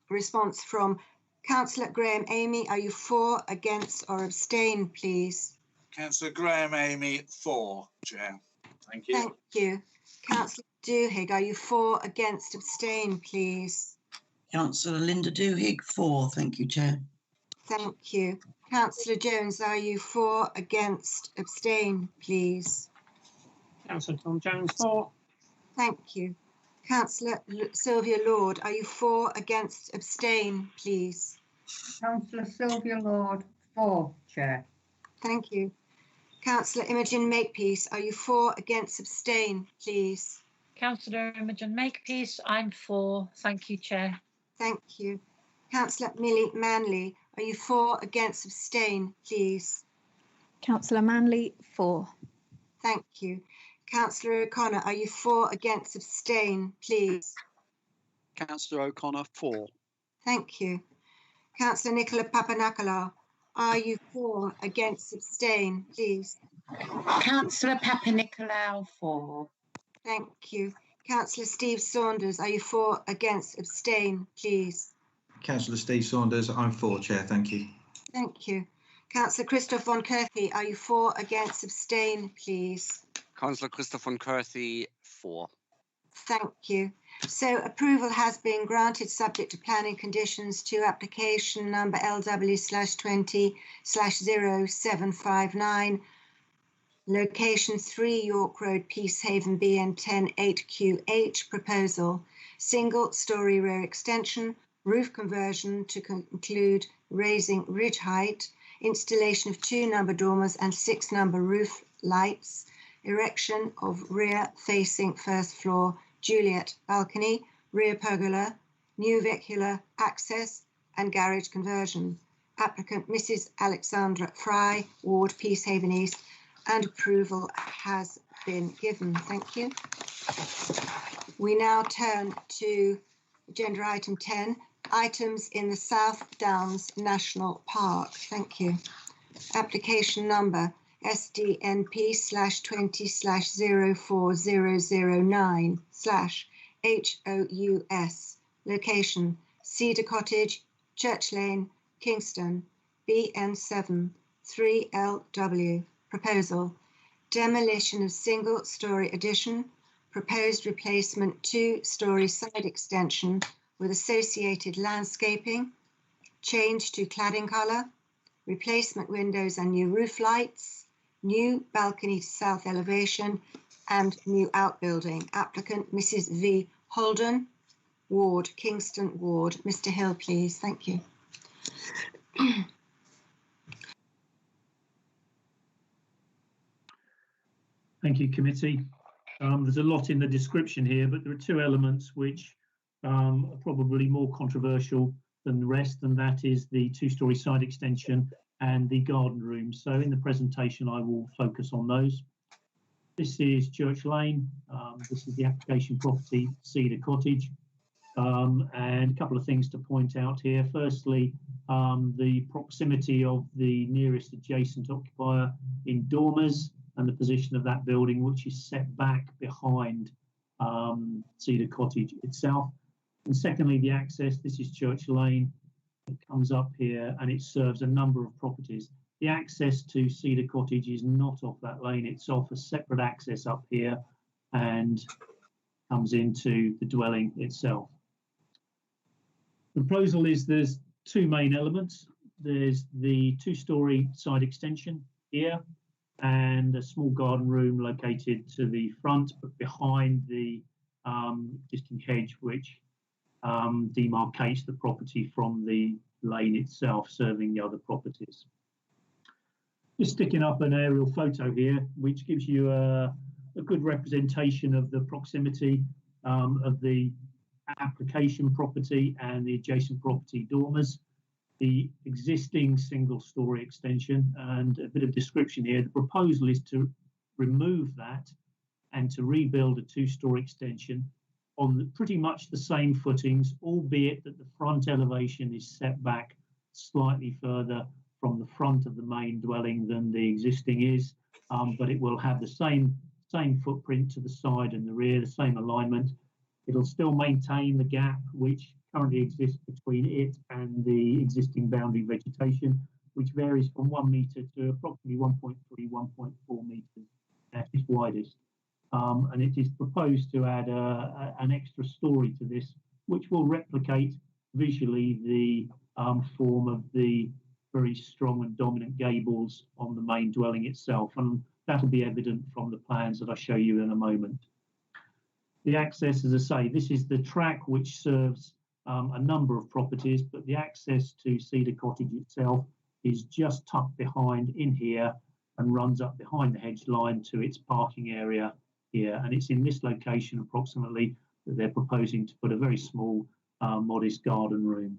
response from Councillor Graham Amy? Are you for, against or abstain, please? Councillor Graham Amy, for, Chair. Thank you. Thank you. Councillor Duhigg, are you for, against, abstain, please? Councillor Linda Duhigg, for. Thank you, Chair. Thank you. Councillor Jones, are you for, against, abstain, please? Councillor Tom Jones, for. Thank you. Councillor Sylvia Lord, are you for, against, abstain, please? Councillor Sylvia Lord, for, Chair. Thank you. Councillor Imogen Makepeace, are you for, against, abstain, please? Councillor Imogen Makepeace, I'm for. Thank you, Chair. Thank you. Councillor Millie Manley, are you for, against, abstain, please? Councillor Manley, for. Thank you. Councillor O'Connor, are you for, against, abstain, please? Councillor O'Connor, for. Thank you. Councillor Nicola Papanikolaou, are you for, against, abstain, please? Councillor Papanikolaou, for. Thank you. Councillor Steve Saunders, are you for, against, abstain, please? Councillor Steve Saunders, I'm for, Chair. Thank you. Thank you. Councillor Christoph von Kirthy, are you for, against, abstain, please? Councillor Christoph von Kirthy, for. Thank you. So approval has been granted subject to planning conditions to application number LW/20/0759, location 3 York Road, Peacehaven, BN 10 8QH, proposal, single story rear extension, roof conversion to include raising ridge height, installation of 2 number dormers and 6 number roof lights, erection of rear facing first floor Juliet balcony, rear pergola, new vehicular access and garage conversion. Applicant Mrs. Alexandra Fry, Ward, Peacehaven East, and approval has been given. Thank you. We now turn to agenda item 10, items in the South Downs National Park. Thank you. Application number SDNP/20/04009/HOUS, location Cedar Cottage, Church Lane, Kingston, BN7 3LW, proposal, demolition of single-storey addition, proposed replacement 2-storey side extension with associated landscaping, change to cladding colour, replacement windows and new roof lights, new balcony to south elevation, and new outbuilding. Applicant Mrs. V. Holden, Ward, Kingston Ward. Mr. Hill, please. Thank you. Thank you, committee. There's a lot in the description here, but there are 2 elements which are probably more controversial than the rest, and that is the 2-storey side extension and the garden room. So in the presentation, I will focus on those. This is Church Lane. This is the application property, Cedar Cottage. And a couple of things to point out here. Firstly, the proximity of the nearest adjacent occupier in dormers. and the position of that building, which is set back behind Cedar Cottage itself. And secondly, the access. This is Church Lane. It comes up here and it serves a number of properties. The access to Cedar Cottage is not off that lane. It's off a separate access up here and comes into the dwelling itself. The proposal is there's two main elements. There's the two-storey side extension here and a small garden room located to the front, but behind the existing hedge, which demarcates the property from the lane itself, serving the other properties. Just sticking up an aerial photo here, which gives you a good representation of the proximity of the application property and the adjacent property dormers. The existing single-storey extension, and a bit of description here. The proposal is to remove that and to rebuild a two-storey extension on pretty much the same footings, albeit that the front elevation is set back slightly further from the front of the main dwelling than the existing is, but it will have the same footprint to the side and the rear, the same alignment. It'll still maintain the gap which currently exists between it and the existing boundary vegetation, which varies from 1 metre to approximately 1.3, 1.4 metres at its widest. And it is proposed to add an extra storey to this, which will replicate visually the form of the very strong and dominant gables on the main dwelling itself. And that'll be evident from the plans that I'll show you in a moment. The access, as I say, this is the track which serves a number of properties, but the access to Cedar Cottage itself is just tucked behind in here and runs up behind the hedge line to its parking area here. And it's in this location approximately that they're proposing to put a very small, modest garden room.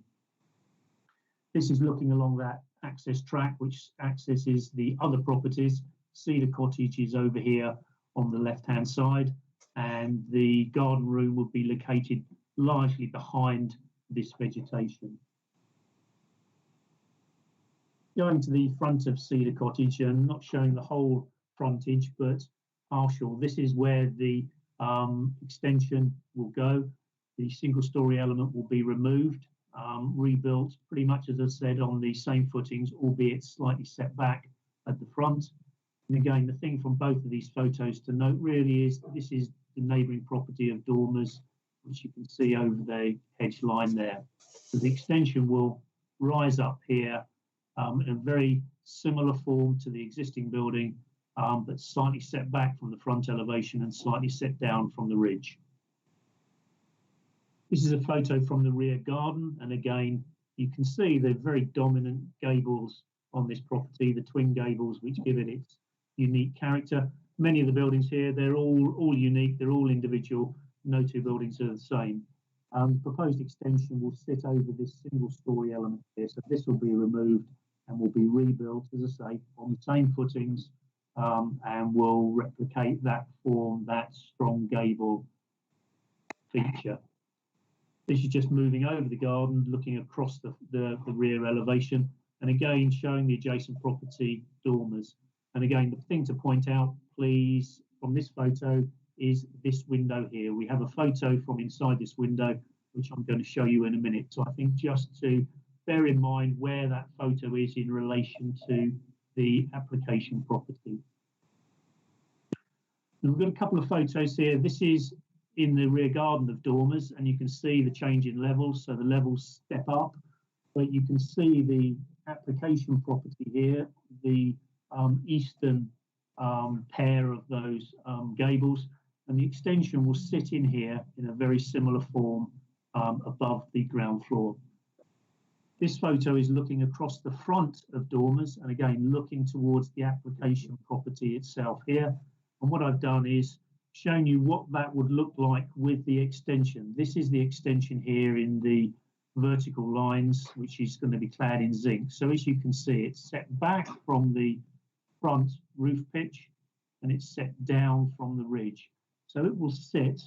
This is looking along that access track, which accesses the other properties. Cedar Cottage is over here on the left-hand side, and the garden room will be located largely behind this vegetation. Going to the front of Cedar Cottage, and not showing the whole frontage, but partial. This is where the extension will go. The single-storey element will be removed, rebuilt pretty much, as I said, on the same footings, albeit slightly set back at the front. And again, the thing from both of these photos to note really is this is the neighbouring property of Dormers, which you can see over the hedge line there. So the extension will rise up here in a very similar form to the existing building, but slightly set back from the front elevation and slightly set down from the ridge. This is a photo from the rear garden, and again, you can see the very dominant gables on this property, the twin gables, which give it its unique character. Many of the buildings here, they're all unique, they're all individual. No two buildings are the same. Proposed extension will sit over this single-storey element here, so this will be removed and will be rebuilt, as I say, on the same footings, and will replicate that form, that strong gable feature. This is just moving over the garden, looking across the rear elevation, and again showing the adjacent property dormers. And again, the thing to point out, please, from this photo is this window here. We have a photo from inside this window, which I'm going to show you in a minute. So I think just to bear in mind where that photo is in relation to the application property. And we've got a couple of photos here. This is in the rear garden of Dormers, and you can see the change in levels. So the levels step up, but you can see the application property here, the eastern pair of those gables, and the extension will sit in here in a very similar form above the ground floor. This photo is looking across the front of Dormers, and again looking towards the application property itself here. And what I've done is shown you what that would look like with the extension. This is the extension here in the vertical lines, which is going to be clad in zinc. So as you can see, it's set back from the front roof pitch and it's set down from the ridge. So it will sit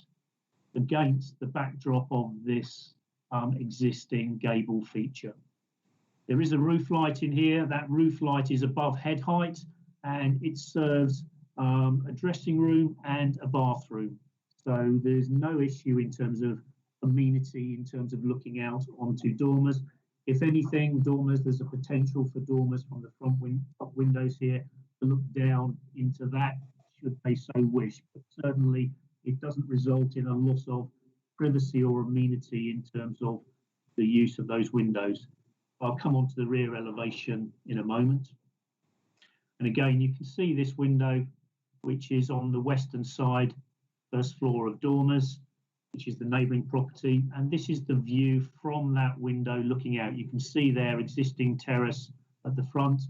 against the backdrop of this existing gable feature. There is a roof light in here. That roof light is above head height, and it serves a dressing room and a bathroom. So there's no issue in terms of amenity, in terms of looking out onto dormers. If anything, dormers, there's a potential for dormers from the front windows here to look down into that, should they so wish. But certainly it doesn't result in a loss of privacy or amenity in terms of the use of those windows. I'll come on to the rear elevation in a moment. And again, you can see this window, which is on the western side, first floor of dormers, which is the neighbouring property. And this is the view from that window looking out. You can see their existing terrace at the front.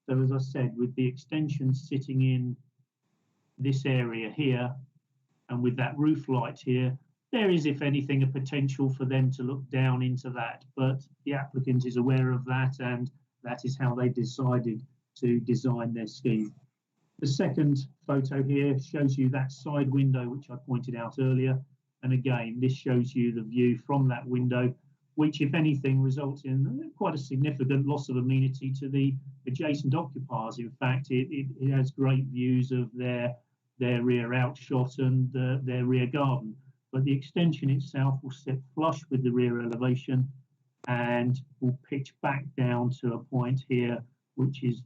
So as I said, with the extension sitting in this area here, and with that roof light here, there is, if anything, a potential for them to look down into that. But the applicant is aware of that, and that is how they decided to design their scheme. The second photo here shows you that side window, which I pointed out earlier. And again, this shows you the view from that window, which, if anything, results in quite a significant loss of amenity to the adjacent occupiers. In fact, it has great views of their rear outshot and their rear garden. But the extension itself will sit flush with the rear elevation and will pitch back down to a point here, which is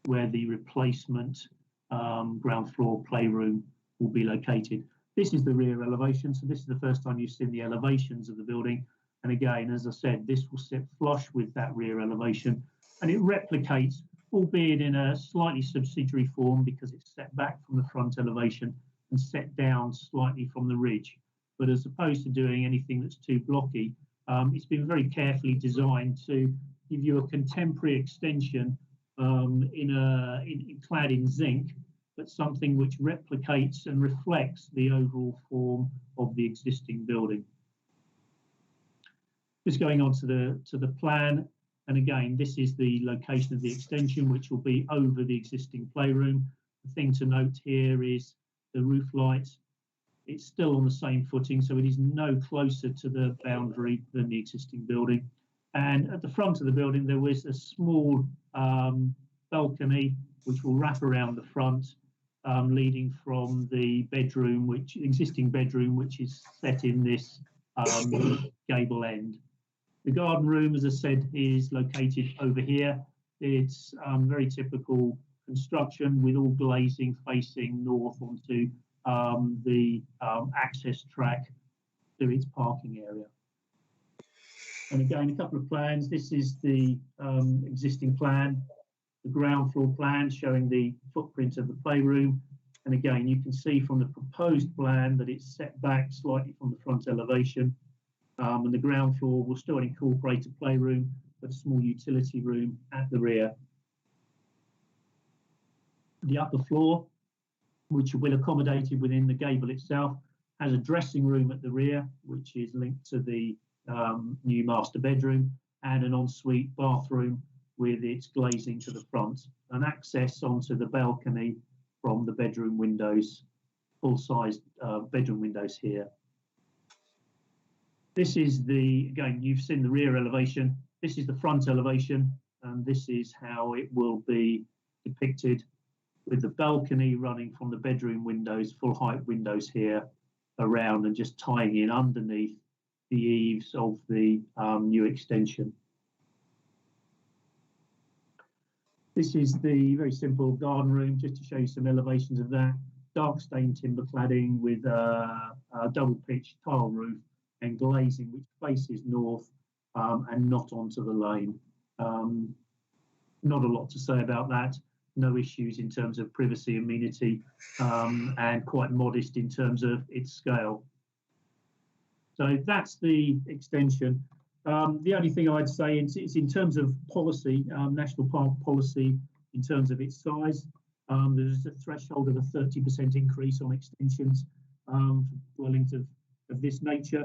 where the replacement ground floor playroom will be located. This is the rear elevation, so this is the first time you've seen the elevations of the building. And again, as I said, this will sit flush with that rear elevation, and it replicates, albeit in a slightly subsidiary form because it's set back from the front elevation and set down slightly from the ridge. But as opposed to doing anything that's too blocky, it's been very carefully designed to give you a contemporary extension clad in zinc, but something which replicates and reflects the overall form of the existing building. Just going on to the plan, and again, this is the location of the extension, which will be over the existing playroom. The thing to note here is the roof light. It's still on the same footing, so it is no closer to the boundary than the existing building. And at the front of the building, there was a small balcony which will wrap around the front, leading from the bedroom, existing bedroom, which is set in this gable end. The garden room, as I said, is located over here. It's very typical construction with all glazing facing north onto the access track to its parking area. And again, a couple of plans. This is the existing plan, the ground floor plan showing the footprint of the playroom. And again, you can see from the proposed plan that it's set back slightly from the front elevation. And the ground floor will still incorporate a playroom, but a small utility room at the rear. The upper floor, which will be accommodated within the gable itself, has a dressing room at the rear, which is linked to the new master bedroom, and an ensuite bathroom with its glazing to the front, and access onto the balcony from the bedroom windows, full-size bedroom windows here. This is again, you've seen the rear elevation. This is the front elevation, and this is how it will be depicted, with the balcony running from the bedroom windows, full height windows here around, and just tying in underneath the eaves of the new extension. This is the very simple garden room, just to show you some elevations of that. Dark stained timber cladding with a double pitched tile roof and glazing which faces north and not onto the lane. Not a lot to say about that. No issues in terms of privacy, amenity, and quite modest in terms of its scale. So that's the extension. The only thing I'd say is in terms of policy, national park policy, in terms of its size, there's a threshold of a 30% increase on extensions for dwellings of this nature.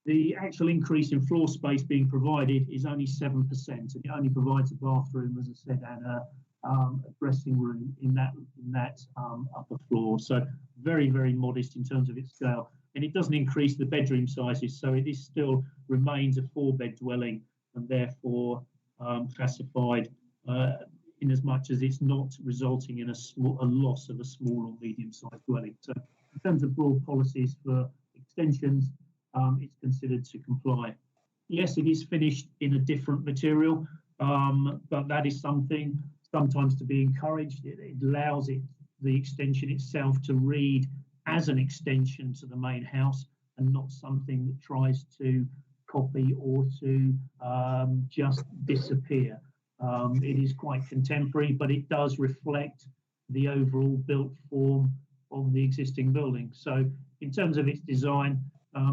The actual increase in floor space being provided is only 7%, and it only provides a bathroom, as I said, and a dressing room in that upper floor. So very, very modest in terms of its scale. And it doesn't increase the bedroom sizes, so it is still remains a 4-bed dwelling, and therefore classified in as much as it's not resulting in a loss of a small or medium-sized dwelling. So in terms of broad policies for extensions, it's considered to comply. Yes, it is finished in a different material, but that is something sometimes to be encouraged. It allows the extension itself to read as an extension to the main house and not something that tries to copy or to just disappear. It is quite contemporary, but it does reflect the overall built form of the existing building. So in terms of its design,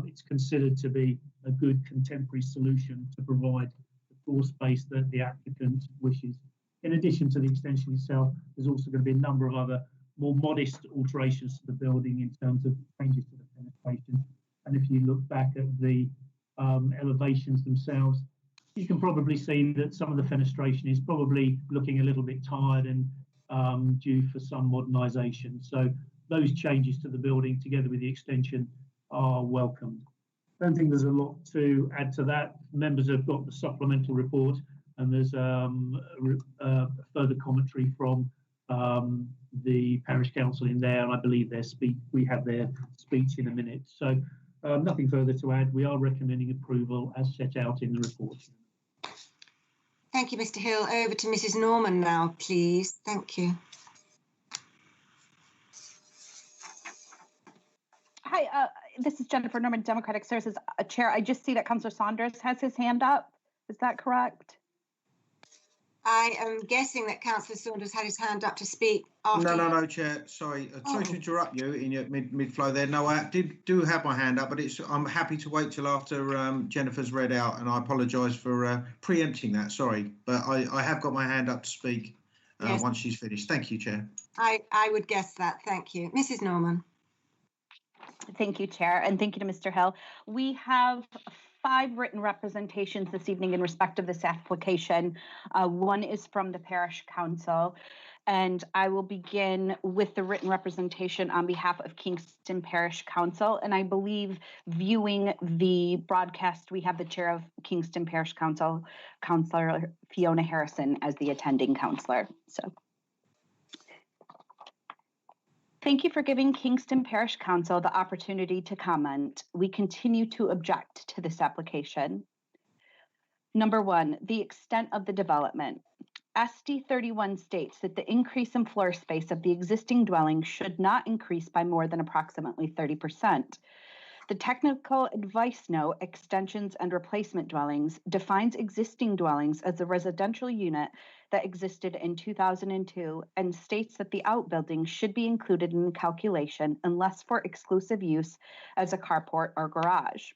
it's considered to be a good contemporary solution to provide the floor space that the applicant wishes. In addition to the extension itself, there's also going to be a number of other more modest alterations to the building in terms of changes to the penetration. And if you look back at the elevations themselves, you can probably see that some of the fenestration is probably looking a little bit tired and due for some modernisation. So those changes to the building together with the extension are welcomed. I don't think there's a lot to add to that. Members have got the supplemental report, and there's further commentary from the parish council in there, and I believe we have their speech in a minute. So nothing further to add. We are recommending approval as set out in the report. Thank you, Mr. Hill. Over to Mrs. Norman now, please. Thank you. Hi, this is Jennifer Norman, Democratic Services Chair. I just see that Councillor Saunders has his hand up. Is that correct? I am guessing that Councillor Saunders had his hand up to speak after. No, Chair. Sorry, sorry to interrupt you in your mid-flow there. No, I do have my hand up, but I'm happy to wait till after Jennifer's read out, and I apologise for preempting that. Sorry, but I have got my hand up to speak yes. Once she's finished. Thank you, Chair. I would guess that. Thank you, Mrs. Norman. Thank you, Chair, and thank you to Mr. Hill. We have 5 written representations this evening in respect of this application. One is from the Parish Council, and I will begin with the written representation on behalf of Kingston Parish Council. And I believe viewing the broadcast, we have the Chair of Kingston Parish Council, Councillor Fiona Harrison, as the attending councillor. So. Thank you for giving Kingston Parish Council the opportunity to comment. We continue to object to this application. Number 1, the extent of the development. SD 31 states that the increase in floor space of the existing dwelling should not increase by more than approximately 30%. The technical advice note, extensions and replacement dwellings, defines existing dwellings as a residential unit that existed in 2002 and states that the outbuilding should be included in the calculation unless for exclusive use as a carport or garage.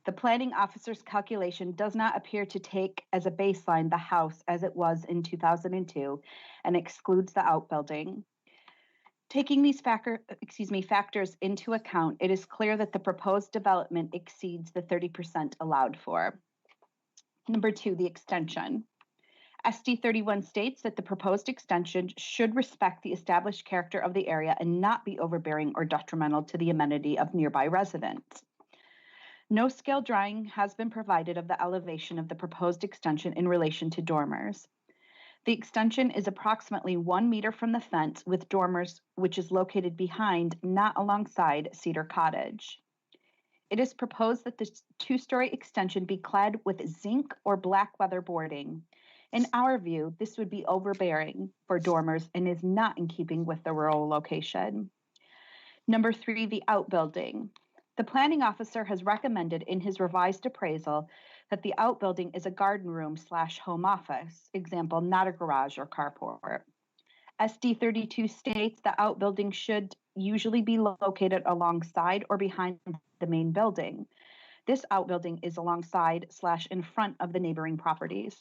The planning officer's calculation does not appear to take as a baseline the house as it was in 2002 and excludes the outbuilding. Taking these factors into account, it is clear that the proposed development exceeds the 30% allowed for. Number 2, the extension. SD 31 states that the proposed extension should respect the established character of the area and not be overbearing or detrimental to the amenity of nearby residents. No scale drawing has been provided of the elevation of the proposed extension in relation to dormers. The extension is approximately 1 meter from the fence with dormers, which is located behind, not alongside, Cedar Cottage. It is proposed that the 2-story extension be clad with zinc or black weatherboarding. In our view, this would be overbearing for dormers and is not in keeping with the rural location. Number 3, the outbuilding. The planning officer has recommended in his revised appraisal that the outbuilding is a garden room / home office, example, not a garage or carport. SD 32 states the outbuilding should usually be located alongside or behind the main building. This outbuilding is alongside / in front of the neighboring properties.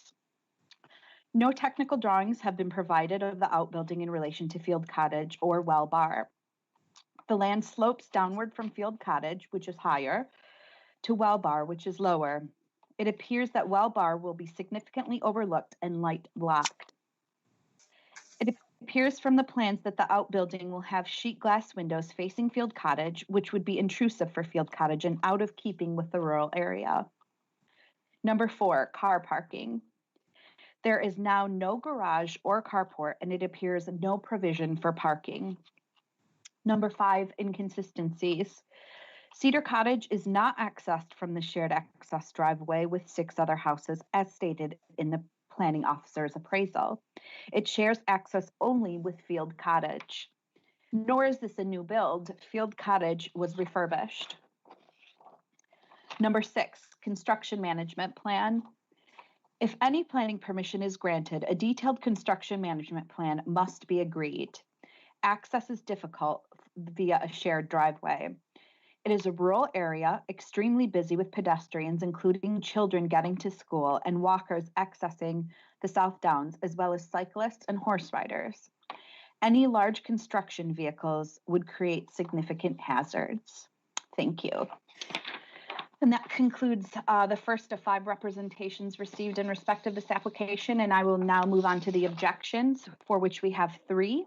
No technical drawings have been provided of the outbuilding in relation to Field Cottage or Well Bar. The land slopes downward from Field Cottage, which is higher, to Well Bar, which is lower. It appears that Well Bar will be significantly overlooked and light blocked. It appears from the plans that the outbuilding will have sheet glass windows facing Field Cottage, which would be intrusive for Field Cottage and out of keeping with the rural area. Number 4, car parking. There is now no garage or carport, and it appears no provision for parking. Number 5, inconsistencies. Cedar Cottage is not accessed from the shared access driveway with 6 other houses, as stated in the planning officer's appraisal. It shares access only with Field Cottage. Nor is this a new build. Field Cottage was refurbished. Number 6, construction management plan. If any planning permission is granted, a detailed construction management plan must be agreed. Access is difficult via a shared driveway. It is a rural area, extremely busy with pedestrians, including children getting to school and walkers accessing the South Downs, as well as cyclists and horse riders. Any large construction vehicles would create significant hazards. Thank you. And that concludes the first of 5 representations received in respect of this application, and I will now move on to the objections, for which we have 3.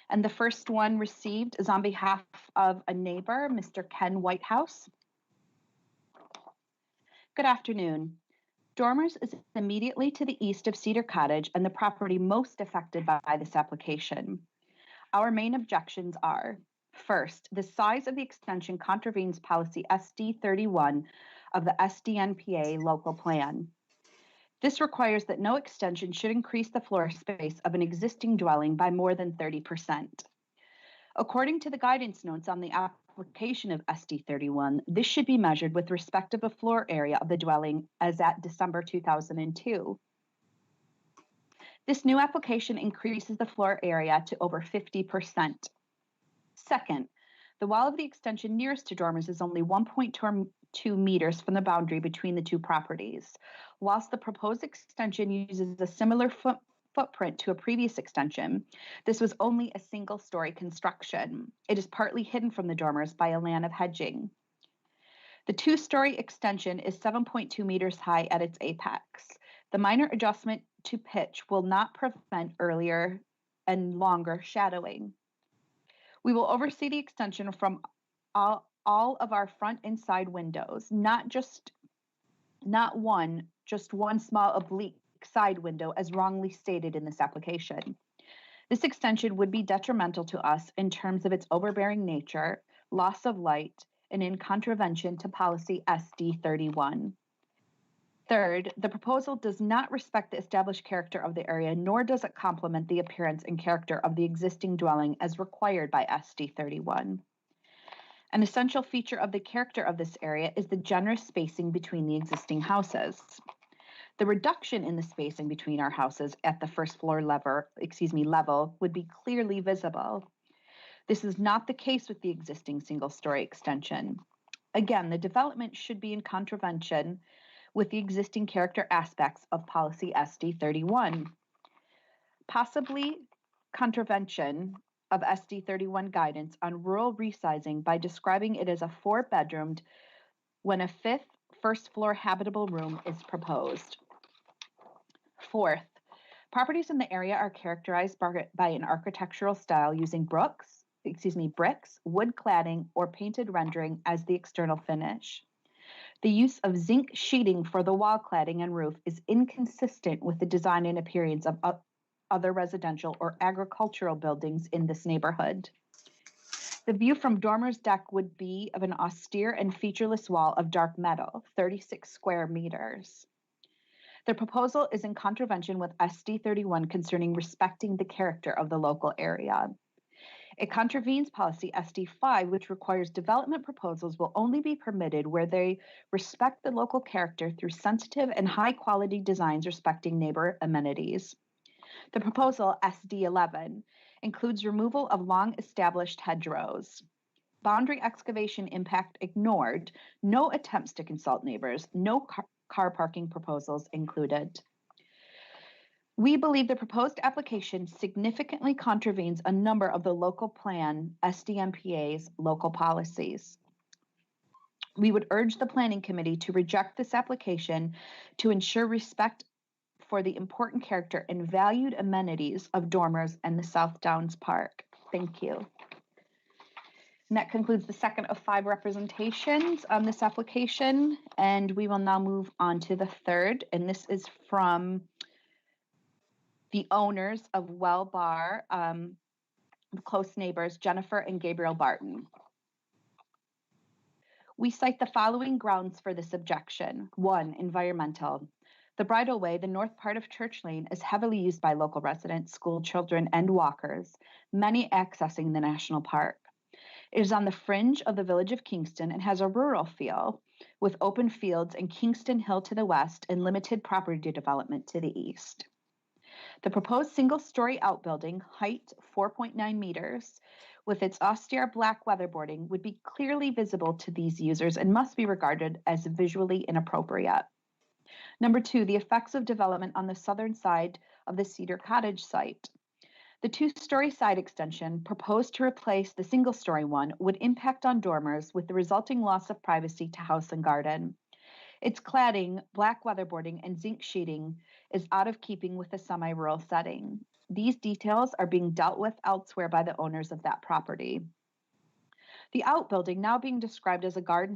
And the first one received is on behalf of a neighbor, Mr. Ken Whitehouse. Good afternoon. Dormers is immediately to the east of Cedar Cottage and the property most affected by this application. Our main objections are: first, the size of the extension contravenes policy SD 31 of the SDNPA local plan. This requires that no extension should increase the floor space of an existing dwelling by more than 30%. According to the guidance notes on the application of SD 31, this should be measured with respect to the floor area of the dwelling as at December 2002. This new application increases the floor area to over 50%. Second, the wall of the extension nearest to dormers is only 1.2 meters from the boundary between the 2 properties. Whilst the proposed extension uses a similar footprint to a previous extension, this was only a single-story construction. It is partly hidden from the dormers by a land of hedging. The 2-story extension is 7.2 meters high at its apex. The minor adjustment to pitch will not prevent earlier and longer shadowing. We will oversee the extension from all of our front and side windows, just one small oblique side window as wrongly stated in this application. This extension would be detrimental to us in terms of its overbearing nature, loss of light, and in contravention to policy SD 31. Third, the proposal does not respect the established character of the area, nor does it complement the appearance and character of the existing dwelling as required by SD 31. An essential feature of the character of this area is the generous spacing between the existing houses. The reduction in the spacing between our houses at the first floor level would be clearly visible. This is not the case with the existing single-story extension. Again, the development should be in contravention with the existing character aspects of policy SD 31. Possibly contravention of SD 31 guidance on rural resizing by describing it as a 4-bedroomed when a 5th first-floor habitable room is proposed. Fourth, properties in the area are characterized by an architectural style using bricks, wood cladding, or painted rendering as the external finish. The use of zinc sheeting for the wall cladding and roof is inconsistent with the design and appearance of other residential or agricultural buildings in this neighborhood. The view from Dormer's deck would be of an austere and featureless wall of dark metal, 36 square meters. The proposal is in contravention with SD 31 concerning respecting the character of the local area. It contravenes policy SD 5, which requires development proposals will only be permitted where they respect the local character through sensitive and high-quality designs respecting neighbor amenities. The proposal, SD 11, includes removal of long-established hedgerows. Boundary excavation impact ignored, no attempts to consult neighbors, no car parking proposals included. We believe the proposed application significantly contravenes a number of the local plan SDNPA's local policies. We would urge the Planning Committee to reject this application to ensure respect for the important character and valued amenities of Dormers and the South Downs Park. Thank you. And that concludes the second of 5 representations on this application, and we will now move on to the third, and this is from the owners of Well Bar, close neighbors Jennifer and Gabriel Barton. We cite the following grounds for this objection. 1, environmental. The bridleway, the north part of Church Lane, is heavily used by local residents, school children, and walkers, many accessing the national park. It is on the fringe of the village of Kingston and has a rural feel, with open fields and Kingston Hill to the west and limited property development to the east. The proposed single-story outbuilding, height 4.9 meters, with its austere black weatherboarding, would be clearly visible to these users and must be regarded as visually inappropriate. Number 2, the effects of development on the southern side of the Cedar Cottage site. The 2-story side extension, proposed to replace the single-story one, would impact on dormers with the resulting loss of privacy to house and garden. Its cladding, black weatherboarding, and zinc sheeting is out of keeping with the semi-rural setting. These details are being dealt with elsewhere by the owners of that property. The outbuilding, now being described as a garden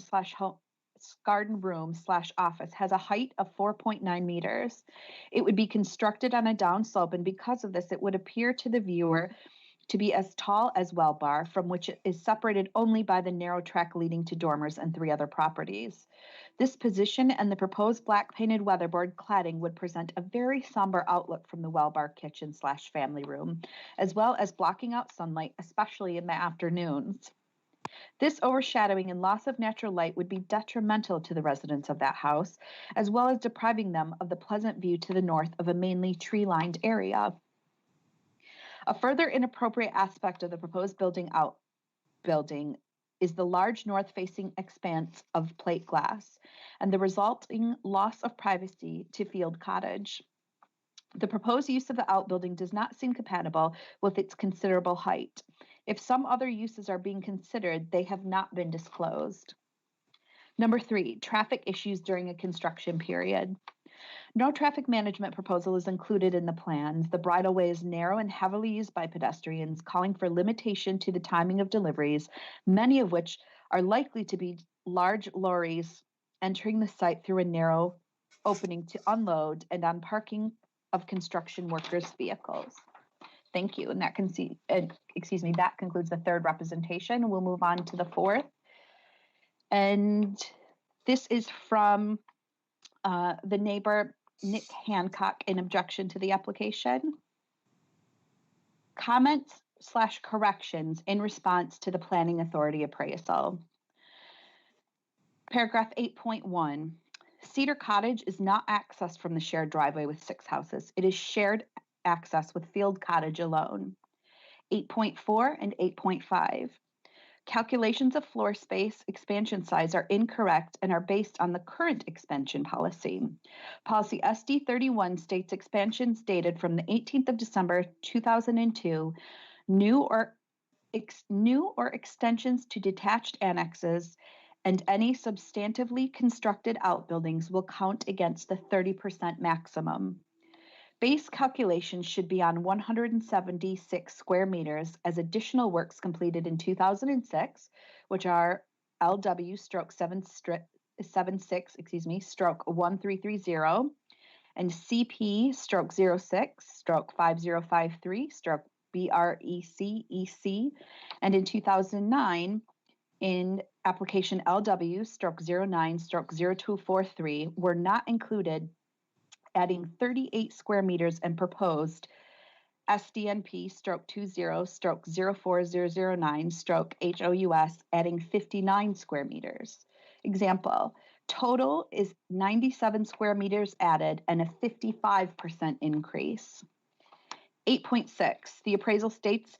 room / office, has a height of 4.9 meters. It would be constructed on a downslope, and because of this, it would appear to the viewer to be as tall as Well Bar, from which it is separated only by the narrow track leading to dormers and 3 other properties. This position and the proposed black painted weatherboard cladding would present a very somber outlook from the Well Bar kitchen / family room, as well as blocking out sunlight, especially in the afternoons. This overshadowing and loss of natural light would be detrimental to the residents of that house, as well as depriving them of the pleasant view to the north of a mainly tree-lined area. A further inappropriate aspect of the proposed outbuilding is the large north-facing expanse of plate glass and the resulting loss of privacy to Field Cottage. The proposed use of the outbuilding does not seem compatible with its considerable height. If some other uses are being considered, they have not been disclosed. Number 3, traffic issues during a construction period. No traffic management proposal is included in the plans. The bridleway is narrow and heavily used by pedestrians, calling for limitation to the timing of deliveries, many of which are likely to be large lorries entering the site through a narrow opening to unload and on parking of construction workers' vehicles. Thank you. And that concludes the 3rd representation. We'll move on to the 4th. And this is from the neighbor, Nick Hancock, in objection to the application. Comments / corrections in response to the Planning Authority appraisal. Paragraph 8.1. Cedar Cottage is not accessed from the shared driveway with 6 houses. It is shared access with Field Cottage alone. 8.4 and 8.5. Calculations of floor space expansion size are incorrect and are based on the current expansion policy. Policy SD 31 states expansions dated from the 18th of December 2002, new or extensions to detached annexes, and any substantively constructed outbuildings will count against the 30% maximum. Base calculations should be on 176 square meters as additional works completed in 2006, which are LW/76/1330 and CP/06/5053/BRECEC, and in 2009 in application LW/09/0243 were not included, adding 38 square meters, and proposed SDNP/20/04009/HOUS adding 59 square meters. Example, total is 97 square meters added and a 55% increase. 8.6, the appraisal states,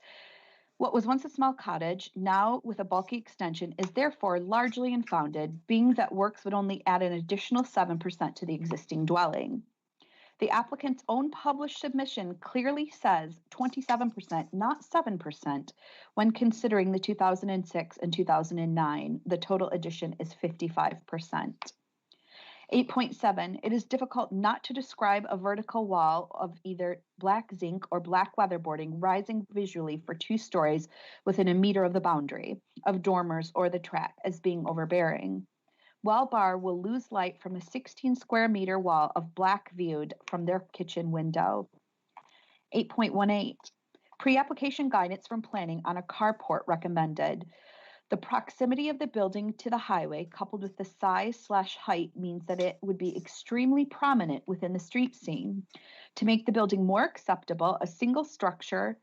what was once a small cottage, now with a bulky extension, is therefore largely unfounded, being that works would only add an additional 7% to the existing dwelling. The applicant's own published submission clearly says 27%, not 7%, when considering the 2006 and 2009. The total addition is 55%. 8.7, it is difficult not to describe a vertical wall of either black zinc or black weatherboarding rising visually for 2 stories within a meter of the boundary of dormers or the track as being overbearing. Well Bar will lose light from a 16 square meter wall of black viewed from their kitchen window. 8.18, pre-application guidance from planning on a carport recommended. The proximity of the building to the highway coupled with the size/height means that it would be extremely prominent within the street scene. To make the building more acceptable, a single story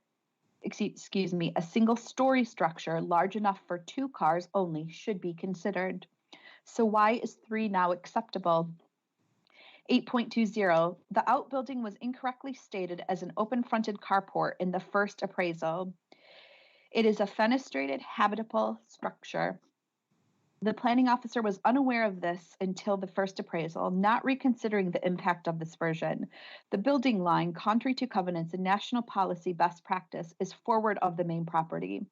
structure large enough for 2 cars only should be considered. So why is 3 now acceptable? 8.20, the outbuilding was incorrectly stated as an open-fronted carport in the first appraisal. It is a fenestrated, habitable structure. The planning officer was unaware of this until the first appraisal, not reconsidering the impact of this version. The building line, contrary to covenants and national policy best practice, is forward of the main property.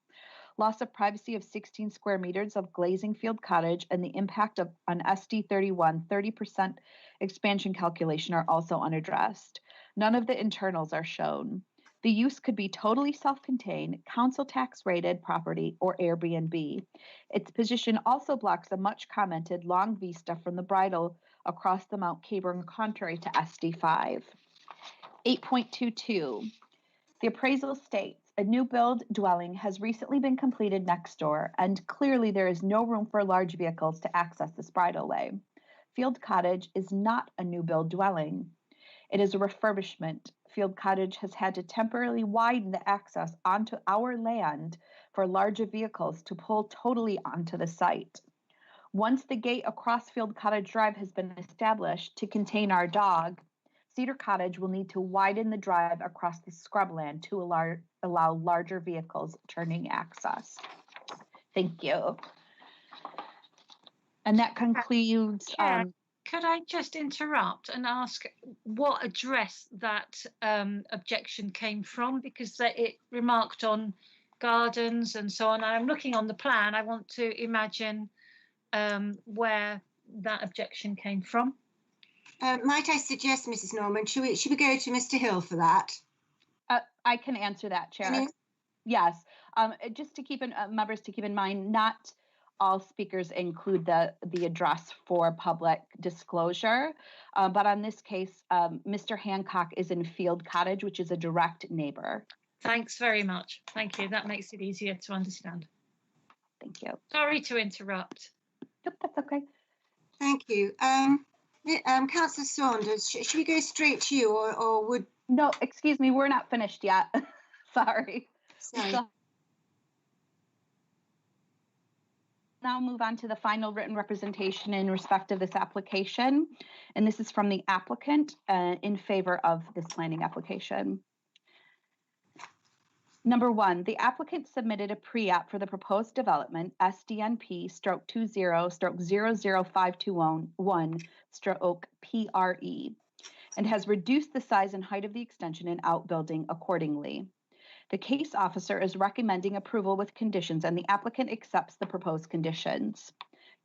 Loss of privacy of 16 square meters of glazing field cottage and the impact of an SD31 30% expansion calculation are also unaddressed. None of the internals are shown. The use could be totally self-contained, council tax rated property, or Airbnb. Its position also blocks a much commented long vista from the bridle across the Mount Cabron, contrary to SD5. 8.22, the appraisal states, a new build dwelling has recently been completed next door, and clearly there is no room for large vehicles to access this bridleway. Field Cottage is not a new build dwelling. It is a refurbishment. Field Cottage has had to temporarily widen the access onto our land for larger vehicles to pull totally onto the site. Once the gate across Field Cottage Drive has been established to contain our dog, Cedar Cottage will need to widen the drive across the scrubland to allow larger vehicles turning access. Thank you. And that concludes. Chair, could I just interrupt and ask what address that objection came from? Because it remarked on gardens and so on. I'm looking on the plan. I want to imagine where that objection came from. Might I suggest, Mrs. Norman, should we go to Mr. Hill for that? I can answer that, Chair. Yes, just to keep members to keep in mind, not all speakers include the address for public disclosure, but on this case, Mr. Hancock is in Field Cottage, which is a direct neighbor. Thanks very much. Thank you. That makes it easier to understand. Thank you. Sorry to interrupt. Yep, that's okay. Thank you. Councillor Saunders, should we go straight to you, or would... No, excuse me, we're not finished yet. Sorry. Now move on to the final written representation in respect of this application. And this is from the applicant in favor of this planning application. Number 1, the applicant submitted a pre-app for the proposed development SDNP/20/00521/PRE and has reduced the size and height of the extension and outbuilding accordingly. The case officer is recommending approval with conditions, and the applicant accepts the proposed conditions.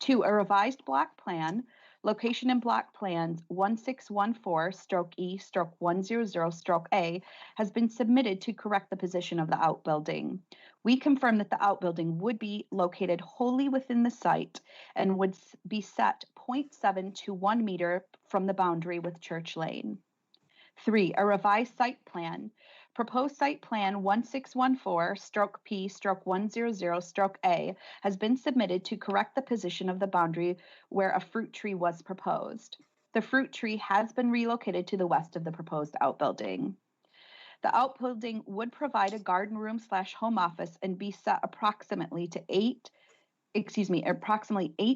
2, a revised block plan, location in block plans 1614/E/100/A has been submitted to correct the position of the outbuilding. We confirm that the outbuilding would be located wholly within the site and would be set 0.7 to 1 meter from the boundary with Church Lane. 3, a revised site plan. Proposed site plan 1614/P/100/A has been submitted to correct the position of the boundary where a fruit tree was proposed. The fruit tree has been relocated to the west of the proposed outbuilding. The outbuilding would provide a garden room / home office and be set approximately 8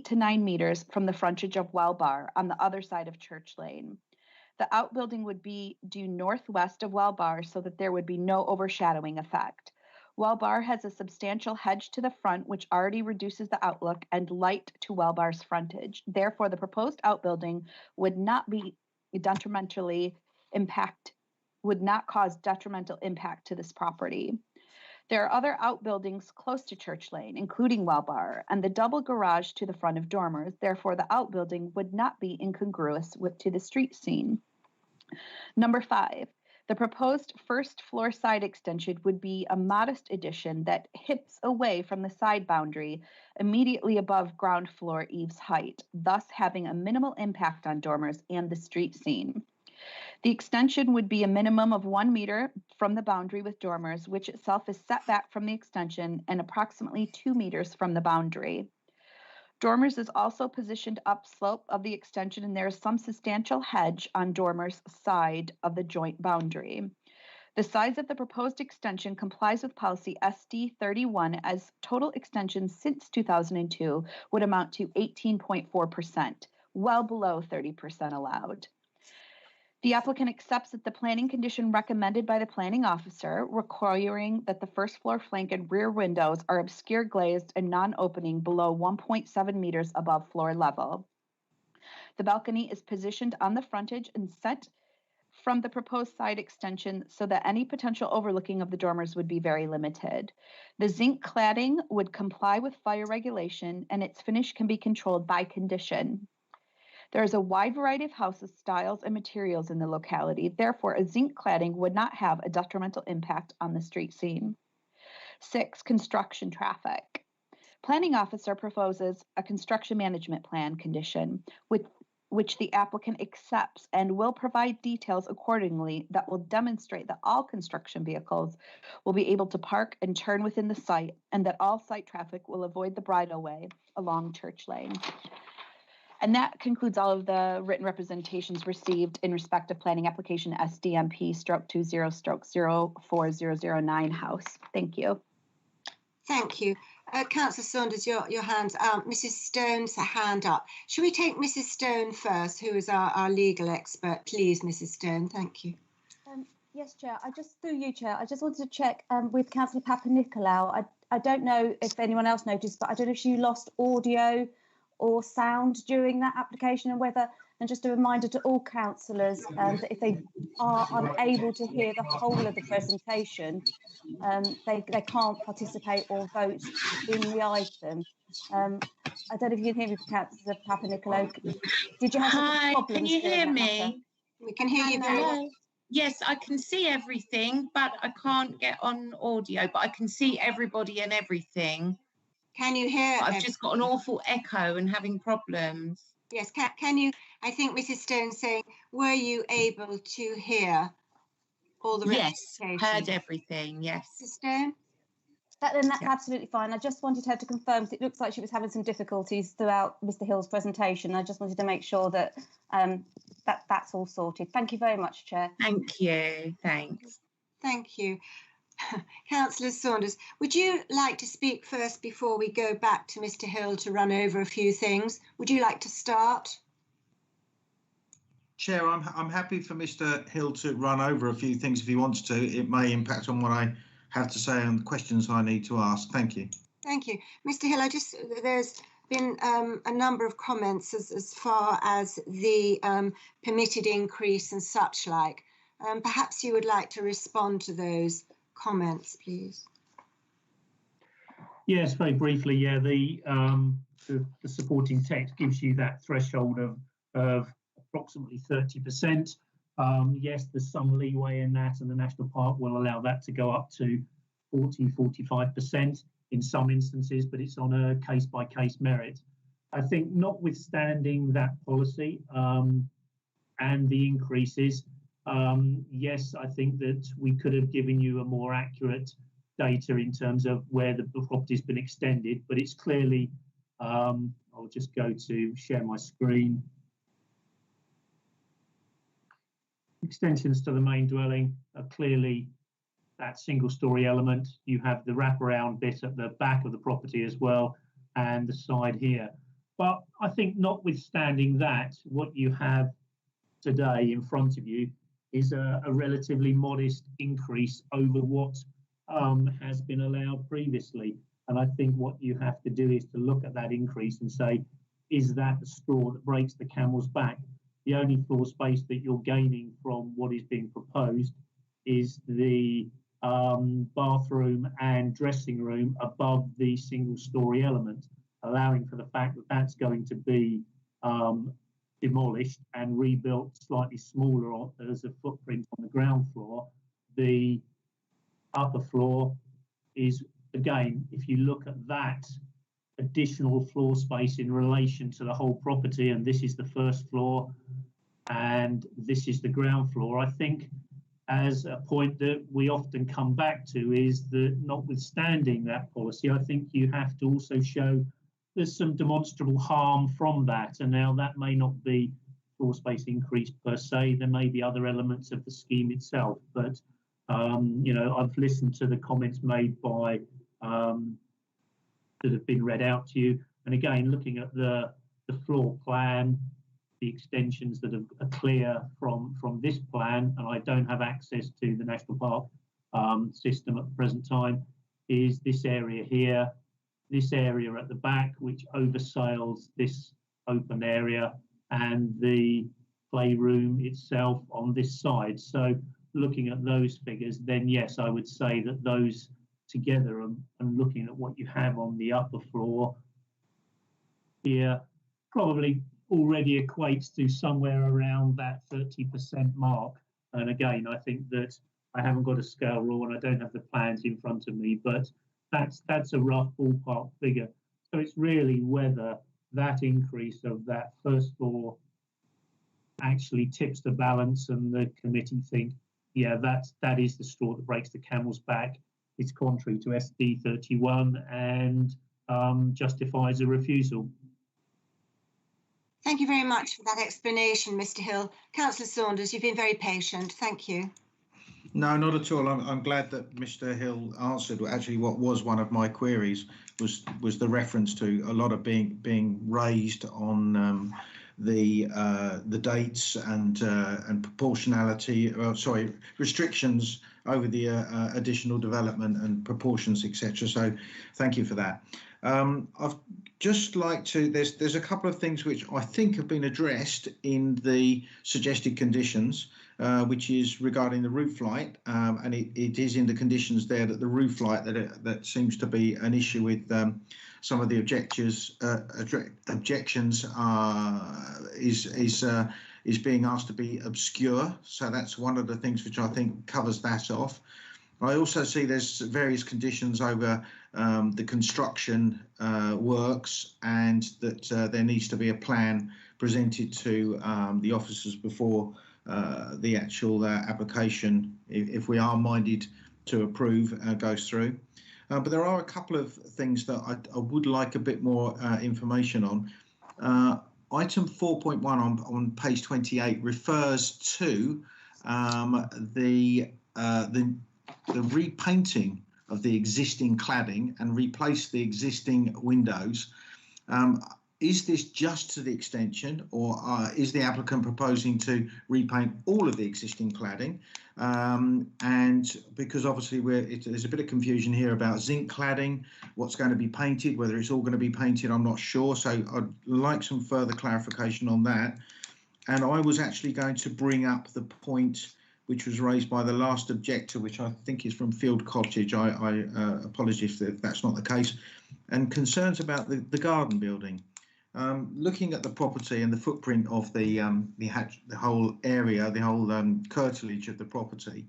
to 9 meters from the frontage of Well Bar on the other side of Church Lane. The outbuilding would be due northwest of Well Bar so that there would be no overshadowing effect. Well Bar has a substantial hedge to the front, which already reduces the outlook and light to Well Bar's frontage. Therefore, the proposed outbuilding would not cause detrimental impact to this property. There are other outbuildings close to Church Lane, including Well Bar, and the double garage to the front of Dormers. Therefore, the outbuilding would not be incongruous to the street scene. Number 5, the proposed first floor side extension would be a modest addition that hips away from the side boundary immediately above ground floor eaves height, thus having a minimal impact on dormers and the street scene. The extension would be a minimum of 1 meter from the boundary with dormers, which itself is set back from the extension and approximately 2 meters from the boundary. Dormers is also positioned upslope of the extension, and there is some substantial hedge on Dormers' side of the joint boundary. The size of the proposed extension complies with policy SD 31, as total extensions since 2002 would amount to 18.4%, well below 30% allowed. The applicant accepts that the planning condition recommended by the planning officer, requiring that the first floor flank and rear windows are obscure glazed and non-opening below 1.7 meters above floor level. The balcony is positioned on the frontage and set from the proposed side extension so that any potential overlooking of the dormers would be very limited. The zinc cladding would comply with fire regulation, and its finish can be controlled by condition. There is a wide variety of houses, styles, and materials in the locality. Therefore, a zinc cladding would not have a detrimental impact on the street scene. 6, construction traffic. Planning officer proposes a construction management plan condition with which the applicant accepts and will provide details accordingly that will demonstrate that all construction vehicles will be able to park and turn within the site, and that all site traffic will avoid the bridleway along Church Lane. And that concludes all of the written representations received in respect of planning application SDMP/20/04009 house. Thank you. Thank you. Councillor Saunders, your hand's out. Mrs. Stone's hand up. Should we take Mrs. Stone first, who is our legal expert? Please, Mrs. Stone. Thank you. Yes, Chair. Through you, Chair, I just wanted to check with Councillor Papanikolaou. I don't know if anyone else noticed, but I don't know if she lost audio or sound during that application, and just a reminder to all councillors that if they are unable to hear the whole of the presentation, they can't participate or vote in the item. I don't know if you can hear me, Councillor Papanikolaou. Did you have Hi, problems? can you hear me? We can hear you very well. Yes, I can see everything, but I can't get on audio, but I can see everybody and everything. Can you hear? I've just got an awful echo and having problems. Yes, can you, I think Mrs. Stone's saying, were you able to hear all the Yes, heard everything, yes. Mrs. Stone? That's absolutely fine. I just wanted her to confirm, because it looks like she was having some difficulties throughout Mr. Hill's presentation. I just wanted to make sure that that's all sorted. Thank you very much, Chair. Thank you. Thanks. Thank you. Councillor Saunders, would you like to speak first before we go back to Mr. Hill to run over a few things? Would you like to start? Chair, I'm happy for Mr. Hill to run over a few things if he wants to. It may impact on what I have to say and the questions I need to ask. Thank you. Thank you. Mr. Hill, there's been a number of comments as far as the permitted increase and such like. Perhaps you would like to respond to those comments, please. Yes, very briefly. Yeah, the supporting text gives you that threshold of approximately 30%. Yes, there's some leeway in that, and the National Park will allow that to go up to 40-45% in some instances, but it's on a case-by-case merit. I think notwithstanding that policy and the increases, yes, I think that we could have given you a more accurate data in terms of where the property's been extended, but it's clearly, I'll just go to share my screen. Extensions to the main dwelling are clearly that single-storey element. You have the wraparound bit at the back of the property as well, and the side here. But I think notwithstanding that, what you have today in front of you is a relatively modest increase over what has been allowed previously. And I think what you have to do is to look at that increase and say, is that the straw that breaks the camel's back? The only floor space that you're gaining from what is being proposed is the bathroom and dressing room above the single-storey element, allowing for the fact that that's going to be demolished and rebuilt slightly smaller as a footprint on the ground floor. The upper floor is, again, if you look at that additional floor space in relation to the whole property, and this is the first floor, and this is the ground floor. I think as a point that we often come back to is that notwithstanding that policy, I think you have to also show there's some demonstrable harm from that. And now that may not be floor space increase per se, there may be other elements of the scheme itself. But, you know, I've listened to the comments made by, that have been read out to you. And again, looking at the floor plan, the extensions that are clear from this plan, and I don't have access to the National Park system at the present time, is this area here, this area at the back, which oversails this open area, and the playroom itself on this side. So looking at those figures, then yes, I would say that those together and looking at what you have on the upper floor here probably already equates to somewhere around that 30% mark. And again, I think that I haven't got a scale rule and I don't have the plans in front of me, but that's a rough ballpark figure. So it's really whether that increase of that first floor actually tips the balance and the committee think, yeah, that is the straw that breaks the camel's back. It's contrary to SD 31 and justifies a refusal. Thank you very much for that explanation, Mr. Hill. Councillor Saunders, you've been very patient. Thank you. No, not at all. I'm glad that Mr. Hill answered. Actually, what was one of my queries was the reference to a lot of being raised on the dates and proportionality. Restrictions over the additional development and proportions, etc. So, thank you for that. I've just like to. There's a couple of things which I think have been addressed in the suggested conditions. Which is regarding the roof light, and it is in the conditions there that the roof light that seems to be an issue with some of the objections is being asked to be obscure. So that's one of the things which I think covers that off. I also see there's various conditions over the construction works, and that there needs to be a plan presented to the officers before the actual application, if we are minded to approve, goes through. But there are a couple of things that I would like a bit more information on. Item 4.1 on page 28 refers to the repainting of the existing cladding and replace the existing windows. Is this just to the extension, or is the applicant proposing to repaint all of the existing cladding? And because obviously there's a bit of confusion here about zinc cladding, what's going to be painted, whether it's all going to be painted, I'm not sure. So I'd like some further clarification on that. And I was actually going to bring up the point which was raised by the last objector, which I think is from Field Cottage. I apologise if that's not the case, and concerns about the garden building. Looking at the property and the footprint of the whole area, the whole curtilage of the property,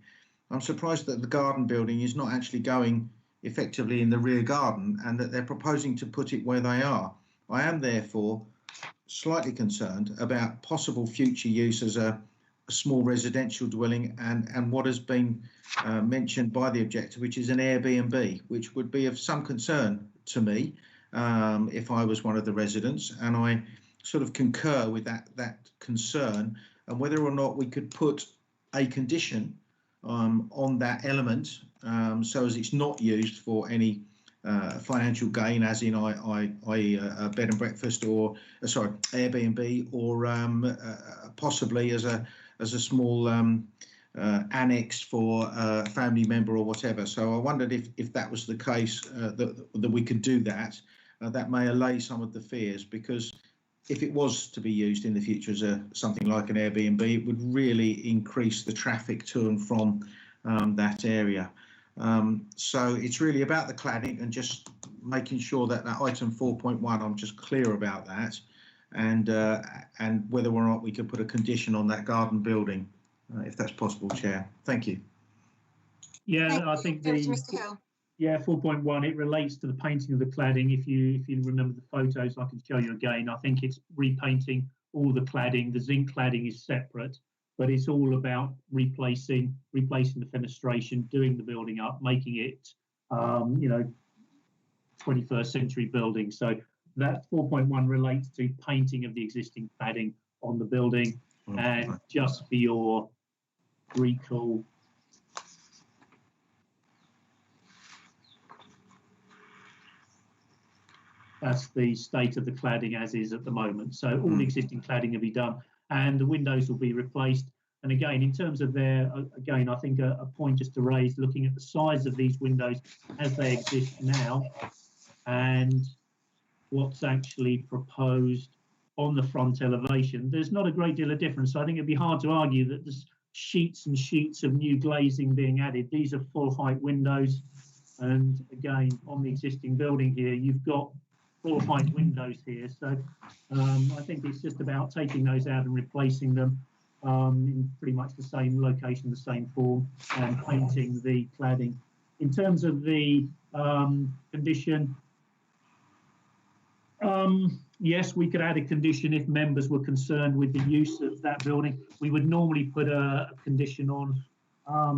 I'm surprised that the garden building is not actually going effectively in the rear garden, and that they're proposing to put it where they are. I am therefore slightly concerned about possible future use as a small residential dwelling, and what has been mentioned by the objector, which is an Airbnb, which would be of some concern to me. If I was one of the residents, and I sort of concur with that concern, and whether or not we could put a condition on that element, so as it's not used for any financial gain, as in a bed and breakfast, or Airbnb, or possibly as a small annex for a family member or whatever. So I wondered if that was the case, that we could do that. That may allay some of the fears, because if it was to be used in the future as something like an Airbnb, it would really increase the traffic to and from that area. So it's really about the cladding and just making sure that item 4.1, I'm just clear about that, and whether or not we could put a condition on that garden building, if that's possible, Chair. Thank you. Yeah, I think Mr. Hill. Yeah, 4.1, it relates to the painting of the cladding. If you remember the photos, I can show you again. I think it's repainting all the cladding. The zinc cladding is separate, but it's all about replacing the fenestration, doing the building up, making it, 21st century building. So that 4.1 relates to painting of the existing cladding on the building. And just for your recall, that's the state of the cladding as is at the moment. So all the existing cladding will be done and the windows will be replaced. And again, in terms of I think a point just to raise, looking at the size of these windows as they exist now and what's actually proposed on the front elevation, there's not a great deal of difference. So I think it'd be hard to argue that there's sheets and sheets of new glazing being added. These are full height windows. And again, on the existing building here, you've got full height windows here. So I think it's just about taking those out and replacing them in pretty much the same location, the same form, and painting the cladding. In terms of the condition, yes, we could add a condition if members were concerned with the use of that building. We would normally put a condition on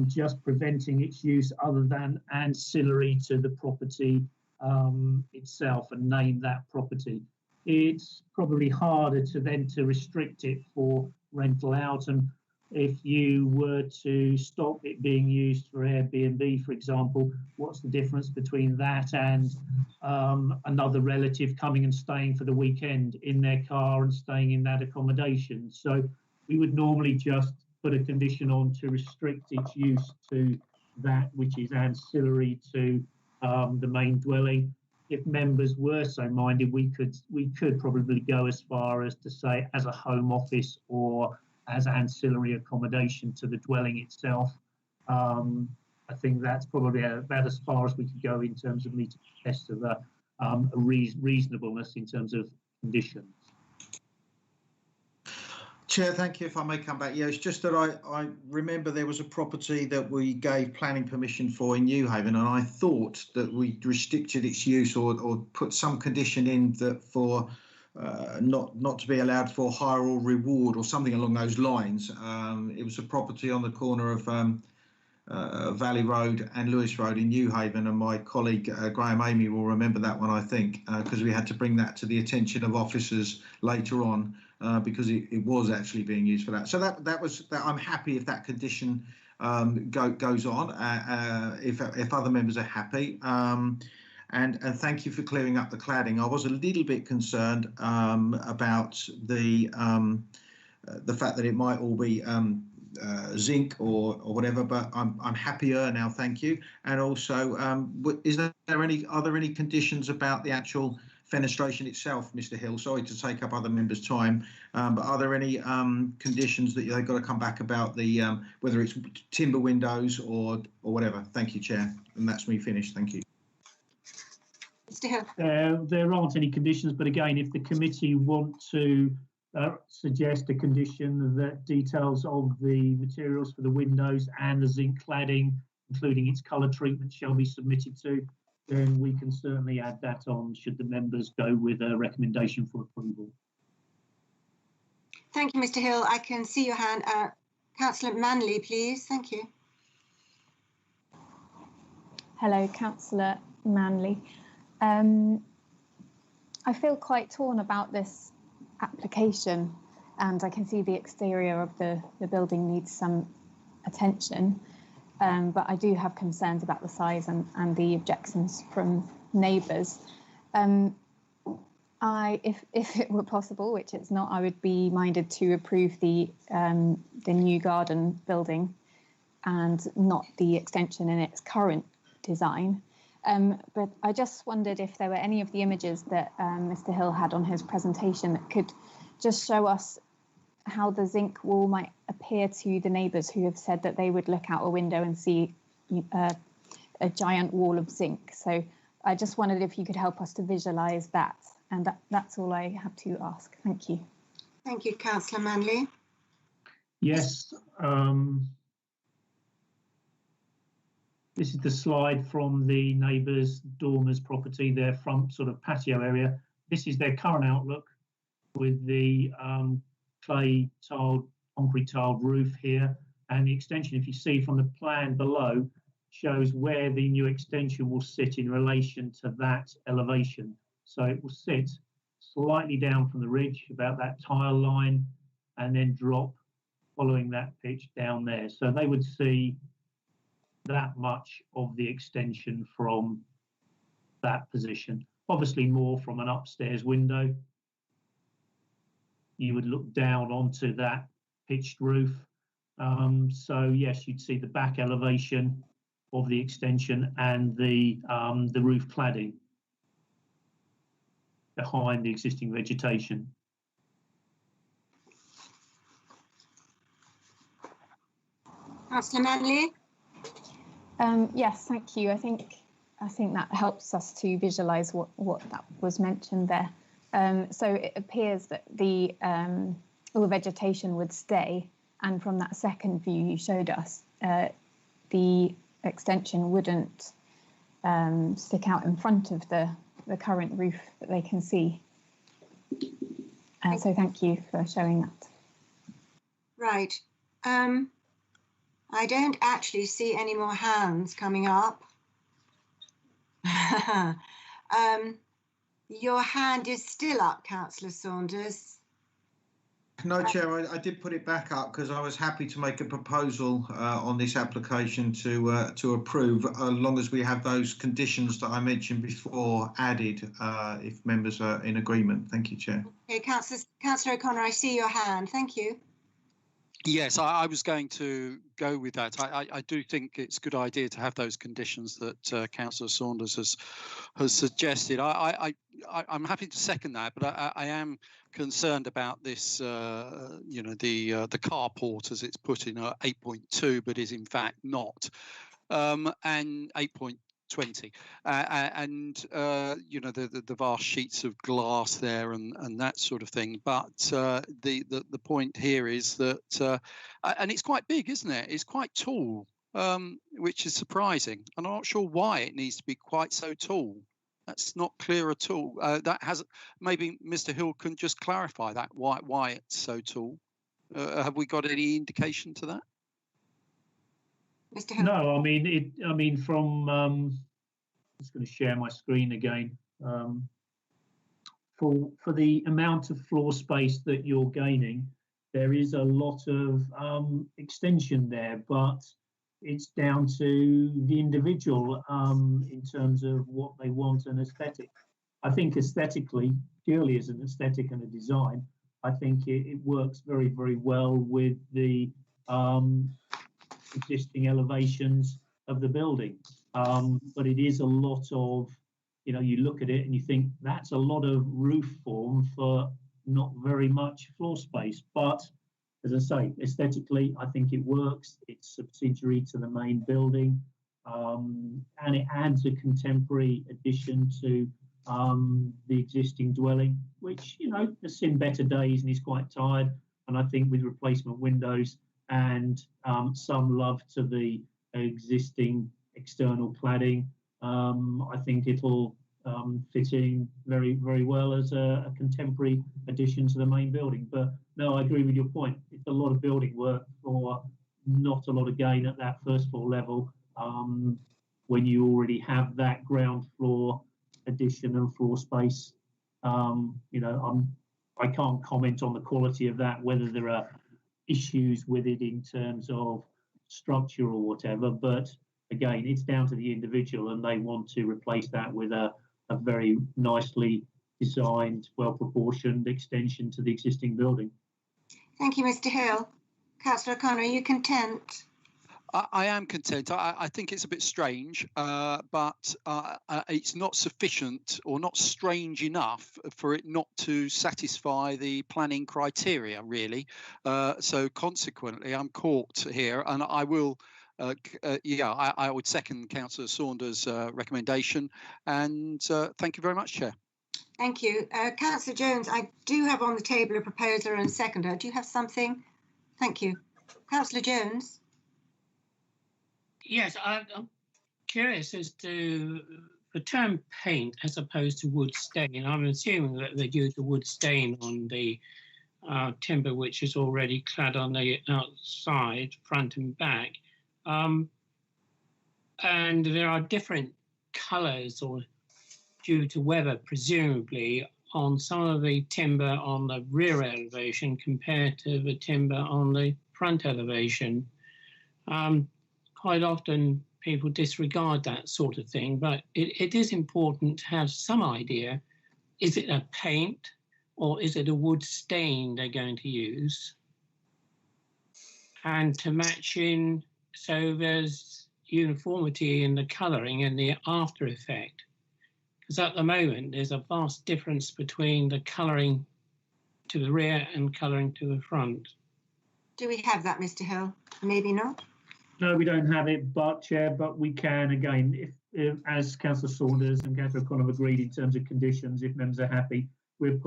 just preventing its use other than ancillary to the property itself and name that property. It's probably harder to restrict it for rental out, and if you were to stop it being used for Airbnb, for example, what's the difference between that and another relative coming and staying for the weekend in their car and staying in that accommodation? So we would normally just put a condition on to restrict its use to that which is ancillary to the main dwelling. If members were so minded, we could probably go as far as to say as a home office or as ancillary accommodation to the dwelling itself. I think that's probably about as far as we could go in terms of meeting the test of a reasonableness in terms of conditions. Chair, thank you. If I may come back. Yeah, it's just that I remember there was a property that we gave planning permission for in Newhaven, and I thought that we restricted its use or put some condition in that for not to be allowed for hire or reward or something along those lines. It was a property on the corner of Valley Road and Lewis Road in Newhaven, and my colleague Graham Amy will remember that one, I think, because we had to bring that to the attention of officers later on. Because it was actually being used for that. So that was that. I'm happy if that condition goes on, if other members are happy. And thank you for clearing up the cladding. I was a little bit concerned about the fact that it might all be zinc or whatever, but I'm happier now. Thank you. And also, are there any conditions about the actual fenestration itself, Mr. Hill? Sorry to take up other members' time, but are there any conditions that they've got to come back about the whether it's timber windows or whatever? Thank you, Chair, and that's me finished. Thank you. Mr. Hill. There aren't any conditions, but again, if the committee want to suggest a condition that details of the materials for the windows and the zinc cladding, including its colour treatment, shall be submitted to, then we can certainly add that on should the members go with a recommendation for approval. Thank you, Mr. Hill. I can see your hand. Councillor Manley, please. Thank you. Hello, Councillor Manley. I feel quite torn about this application, and I can see the exterior of the building needs some attention. But I do have concerns about the size and the objections from neighbours. If it were possible, which it's not, I would be minded to approve the new garden building and not the extension in its current design. But I just wondered if there were any of the images that Mr. Hill had on his presentation that could just show us how the zinc wall might appear to the neighbours who have said that they would look out a window and see a giant wall of zinc. So I just wondered if you could help us to visualise that. And that's all I have to ask. Thank you. Thank you, Councillor Manley. Yes. This is the slide from the neighbours' Dormer's property, their front sort of patio area. This is their current outlook. with the clay tiled, concrete tiled roof here, and the extension, if you see from the plan below, shows where the new extension will sit in relation to that elevation. So it will sit slightly down from the ridge, about that tile line, and then drop following that pitch down there. So they would see that much of the extension from that position. Obviously more from an upstairs window. You would look down onto that pitched roof. So yes, you'd see the back elevation of the extension and the roof cladding behind the existing vegetation. Councillor Manley? Yes, thank you. I think that helps us to visualise what that was mentioned there. So it appears that all the vegetation would stay, and from that second view you showed us, the extension wouldn't stick out in front of the current roof that they can see. So thank you for showing that. Right. I don't actually see any more hands coming up. Your hand is still up, Councillor Saunders. No, Chair, I did put it back up because I was happy to make a proposal on this application to approve, as long as we have those conditions that I mentioned before added, if members are in agreement. Thank you, Chair. Okay, Councillor O'Connor, I see your hand. Thank you. Yes, I was going to go with that. I do think it's a good idea to have those conditions that Councillor Saunders has suggested. I'm happy to second that, but I am concerned about this, you know, the carport as it's put in 8.2, but is in fact not, and 8.20, and you know, the vast sheets of glass there and that sort of thing. But the point here is that, and it's quite big, isn't it? It's quite tall, which is surprising. And I'm not sure why it needs to be quite so tall. That's not clear at all. That has, maybe Mr. Hill can just clarify that, why it's so tall. Have we got any indication to that? Mr. Hill? No, I mean from I'm just going to share my screen again. For the amount of floor space that you're gaining, there is a lot of extension there, but it's down to the individual in terms of what they want and aesthetic. I think aesthetically, purely as an aesthetic and a design, I think it works very, very well with the existing elevations of the building. But it is a lot of, you know, you look at it and you think that's a lot of roof form for not very much floor space. But as I say, aesthetically, I think it works. It's subsidiary to the main building, and it adds a contemporary addition to the existing dwelling, which, you know, has seen better days and is quite tired. And I think with replacement windows and some love to the existing external cladding, I think it'll fit in very, very well as a contemporary addition to the main building. But no, I agree with your point. It's a lot of building work for not a lot of gain at that first floor level, when you already have that ground floor addition and floor space. You know, I can't comment on the quality of that, whether there are issues with it in terms of structure or whatever, but again, it's down to the individual, and they want to replace that with a very nicely designed, well-proportioned extension to the existing building. Thank you, Mr. Hill. Councillor O'Connor, are you content? I am content. I think it's a bit strange, but it's not sufficient or not strange enough for it not to satisfy the planning criteria, really. So consequently, I'm caught here, and I will, I would second Councillor Saunders' recommendation. And thank you very much, Chair. Thank you. Councillor Jones, I do have on the table a proposer and seconder. Do you have something? Thank you. Councillor Jones. Yes, I'm curious as to the term paint as opposed to wood stain, I'm assuming that they'd use the wood stain on the timber which is already clad on the outside, front and back. And there are different colours, or due to weather, presumably, on some of the timber on the rear elevation compared to the timber on the front elevation. Quite often people disregard that sort of thing, but it is important to have some idea. Is it a paint or is it a wood stain they're going to use? And to match in so there's uniformity in the colouring and the after effect. Because at the moment there's a vast difference between the colouring to the rear and colouring to the front. Do we have that, Mr. Hill? Maybe not. No, we don't have it, but Chair, but we can, again, if as Councillor Saunders and Councillor O'Connor have agreed in terms of conditions, if members are happy, we'll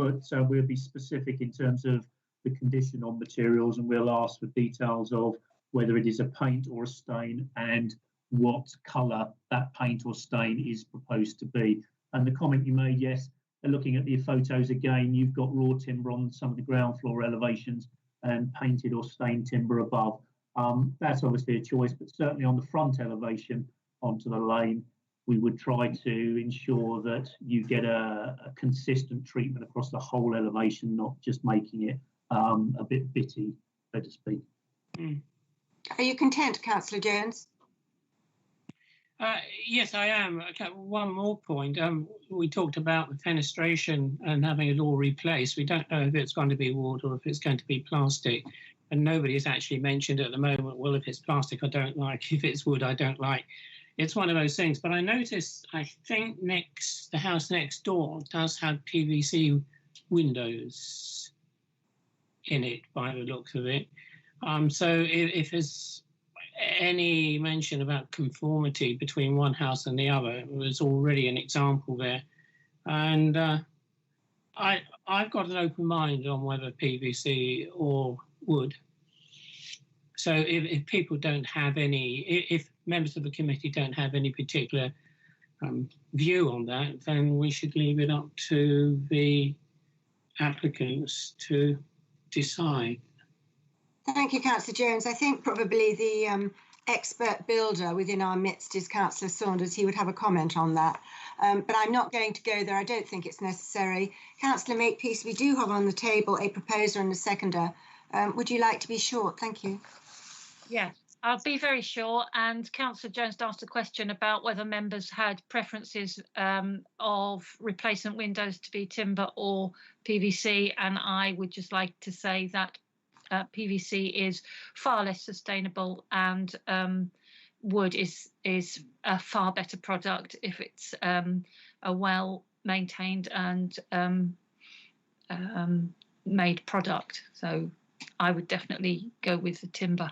be specific in terms of the condition on materials, and we'll ask for details of whether it is a paint or a stain and what colour that paint or stain is proposed to be. And the comment you made, yes, looking at the photos again, you've got raw timber on some of the ground floor elevations and painted or stained timber above. That's obviously a choice, but certainly on the front elevation onto the lane, we would try to ensure that you get a consistent treatment across the whole elevation, not just making it a bit bitty, so to speak. Are you content, Councillor Jones? Yes, I am. Okay, one more point. We talked about the fenestration and having it all replaced. We don't know if it's going to be wood or if it's going to be plastic. And nobody has actually mentioned at the moment, well, if it's plastic, I don't like. If it's wood, I don't like. It's one of those things. But I noticed, I think the house next door does have PVC windows in it by the looks of it. So if there's any mention about conformity between one house and the other, there's already an example there. And I've got an open mind on whether PVC or wood. So if people don't have any, if members of the committee don't have any particular view on that, then we should leave it up to the applicants to decide. Thank you, Councillor Jones. I think probably the expert builder within our midst is Councillor Saunders. He would have a comment on that. But I'm not going to go there. I don't think it's necessary. Councillor Makepeace, we do have on the table a proposer and a seconder. Would you like to be short? Thank you. Yes, I'll be very short. And Councillor Jones asked a question about whether members had preferences of replacement windows to be timber or PVC. And I would just like to say that PVC is far less sustainable, and wood is a far better product if it's a well maintained and made product. So I would definitely go with the timber.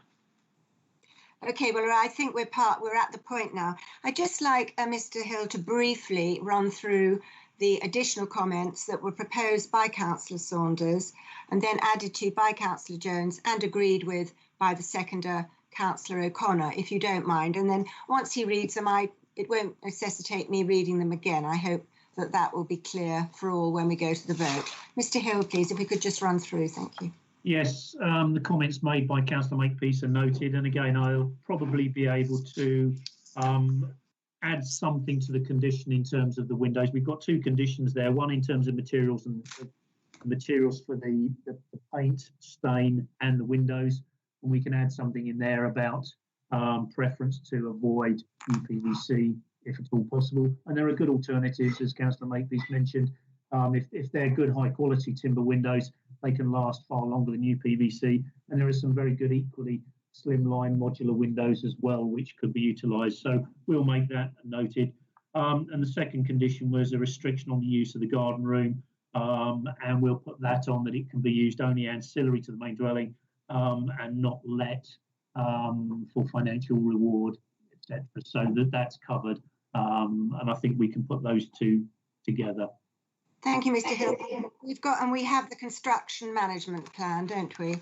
Okay, well, I think we're at the point now. I'd just like Mr. Hill to briefly run through the additional comments that were proposed by Councillor Saunders and then added to by Councillor Jones and agreed with by the seconder, Councillor O'Connor, if you don't mind. And then once he reads them, it won't necessitate me reading them again. I hope that will be clear for all when we go to the vote. Mr. Hill, please, if we could just run through. Thank you. Yes, the comments made by Councillor Makepeace are noted, and again, I'll probably be able to add something to the condition in terms of the windows. We've got two conditions there, one in terms of materials and materials for the paint, stain and the windows, and we can add something in there about preference to avoid UPVC if at all possible. And there are good alternatives, as Councillor Makepeace mentioned. If they're good high quality timber windows, they can last far longer than UPVC, and there are some very good equally slimline modular windows as well which could be utilised, so we'll make that noted. And the second condition was a restriction on the use of the garden room, and we'll put that on that it can be used only ancillary to the main dwelling and not let for financial reward, etc. So that's covered, and I think we can put those two together. Thank you, Mr. Hill. We have the construction management plan, don't we?